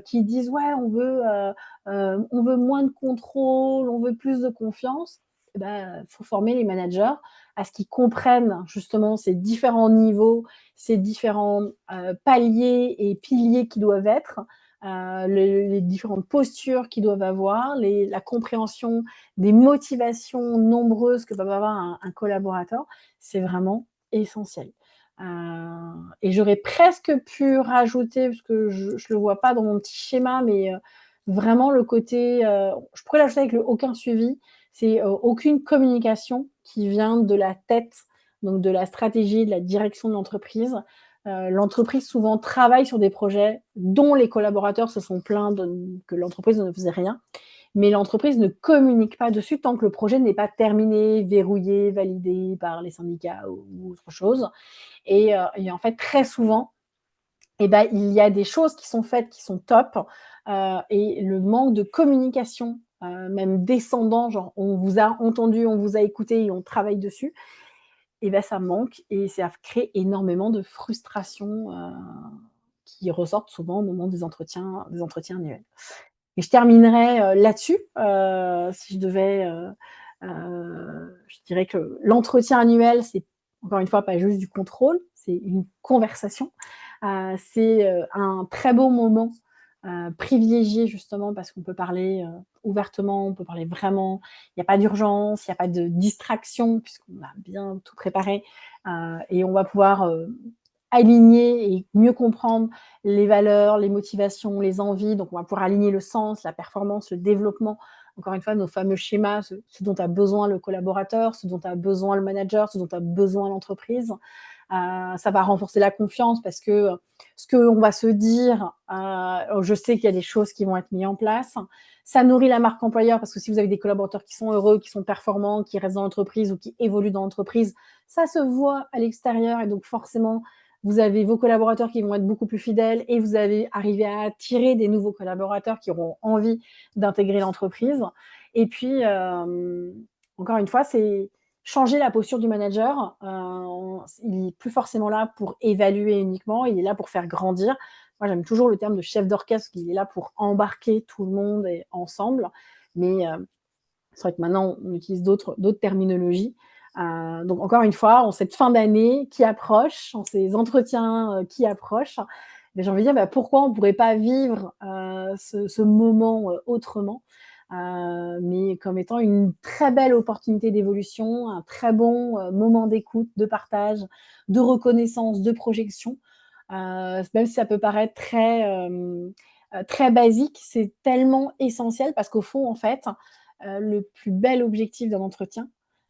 qui disent ouais, on veut moins de contrôle, on veut plus de confiance, faut former les managers à ce qu'ils comprennent justement ces différents niveaux, ces différents paliers et piliers qui doivent être, les différentes postures qu'ils doivent avoir, la compréhension des motivations nombreuses que peut avoir un collaborateur, c'est vraiment essentiel. Et j'aurais presque pu rajouter, parce que je ne le vois pas dans mon petit schéma, mais vraiment le côté, je pourrais l'ajouter avec le aucun suivi, c'est aucune communication qui vient de la tête, donc de la stratégie, de la direction de l'entreprise. L'entreprise souvent travaille sur des projets dont les collaborateurs se sont plaints que l'entreprise ne faisait rien, mais l'entreprise ne communique pas dessus tant que le projet n'est pas terminé, verrouillé, validé par les syndicats ou autre chose. Et en fait, très souvent, il y a des choses qui sont faites qui sont top et le manque de communication même descendant, genre on vous a entendu, on vous a écouté et on travaille dessus, et ben ça manque et ça crée énormément de frustration, qui ressortent souvent au moment des entretiens annuels. Et je terminerai, là-dessus, si je devais, je dirais que l'entretien annuel, c'est encore une fois pas juste du contrôle, c'est une conversation. C'est, un très beau moment, privilégié justement parce qu'on peut parler, ouvertement, on peut parler vraiment. Il y a pas d'urgence, il y a pas de distraction puisqu'on a bien tout préparé, et on va pouvoir, aligner et mieux comprendre les valeurs, les motivations, les envies. Donc, on va pouvoir aligner le sens, la performance, le développement. Encore une fois, nos fameux schémas, ce dont a besoin le collaborateur, ce dont a besoin le manager, ce dont a besoin l'entreprise. Ça va renforcer la confiance parce que ce qu'on va se dire, je sais qu'il y a des choses qui vont être mises en place. Ça nourrit la marque employeur parce que si vous avez des collaborateurs qui sont heureux, qui sont performants, qui restent dans l'entreprise ou qui évoluent dans l'entreprise, ça se voit à l'extérieur et donc forcément, vous avez vos collaborateurs qui vont être beaucoup plus fidèles et vous allez arriver à attirer des nouveaux collaborateurs qui auront envie d'intégrer l'entreprise. Et puis, encore une fois, c'est changer la posture du manager. Il n'est plus forcément là pour évaluer uniquement, il est là pour faire grandir. Moi, j'aime toujours le terme de chef d'orchestre, qui est là pour embarquer tout le monde et ensemble. Mais c'est vrai que maintenant, on utilise d'autres terminologies. Donc, encore une fois, en cette fin d'année qui approche, en ces entretiens qui approchent, ben, j'ai envie de dire bah, pourquoi on ne pourrait pas vivre ce moment autrement, mais comme étant une très belle opportunité d'évolution, un très bon moment d'écoute, de partage, de reconnaissance, de projection. Même si ça peut paraître très basique, c'est tellement essentiel parce qu'au fond, en fait, le plus bel objectif d'un entretien,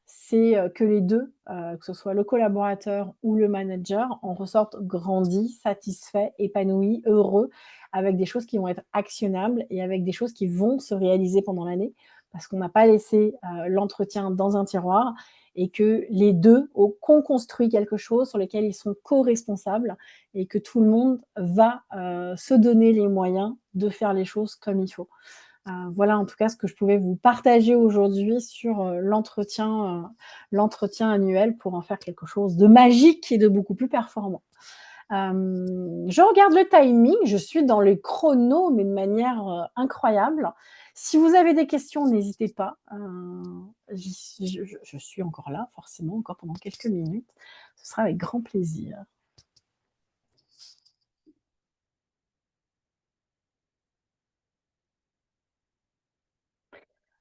c'est que les deux, que ce soit le collaborateur ou le manager, en ressortent grandis, satisfaits, épanouis, heureux, avec des choses qui vont être actionnables et avec des choses qui vont se réaliser pendant l'année, parce qu'on n'a pas laissé l'entretien dans un tiroir et que les deux ont construit quelque chose sur lequel ils sont co-responsables et que tout le monde va se donner les moyens de faire les choses comme il faut. Voilà en tout cas ce que je pouvais vous partager aujourd'hui sur l'entretien annuel pour en faire quelque chose de magique et de beaucoup plus performant. Je regarde le timing, je suis dans le chrono, mais de manière incroyable. Si vous avez des questions, n'hésitez pas. Je suis encore là, forcément, encore pendant quelques minutes. Ce sera avec grand plaisir.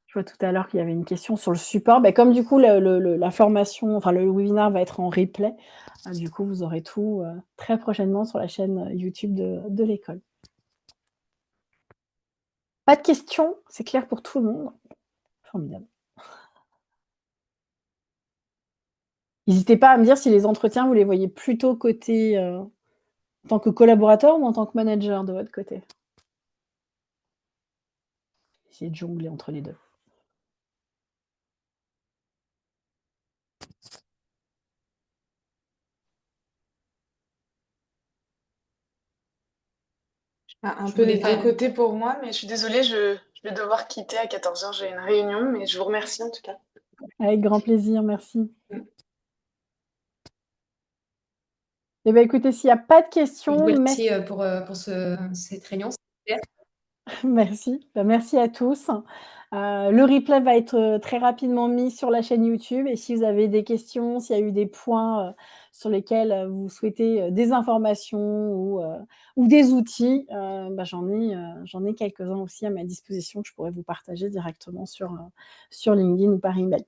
Je vois tout à l'heure qu'il y avait une question sur le support. Bah, comme du coup la formation, enfin le webinaire va être en replay, du coup vous aurez tout très prochainement sur la chaîne YouTube de l'école. Pas de questions, c'est clair pour tout le monde. Formidable. N'hésitez pas à me dire si les entretiens, vous les voyez plutôt côté en tant que collaborateur ou en tant que manager de votre côté. Essayez de jongler entre les deux. Un Je peu voulais des deux faire. côtés pour moi, mais je suis désolée, je vais devoir quitter à 14h, j'ai une réunion, mais je vous remercie en tout cas. Avec grand plaisir, merci. Mm. Eh bien, écoutez, s'il n'y a pas de questions, Merci pour cette réunion. merci. Bah, merci à tous. Le replay va être très rapidement mis sur la chaîne YouTube et si vous avez des questions, s'il y a eu des points sur lesquels vous souhaitez des informations ou des outils, bah, j'en ai quelques-uns aussi à ma disposition que je pourrais vous partager directement sur LinkedIn ou par email.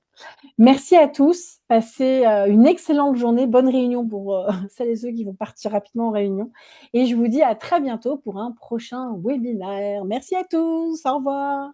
Merci à tous. Passez une excellente journée. Bonne réunion pour celles et ceux qui vont partir rapidement en réunion. Et je vous dis à très bientôt pour un prochain webinaire. Merci à tous. Au revoir.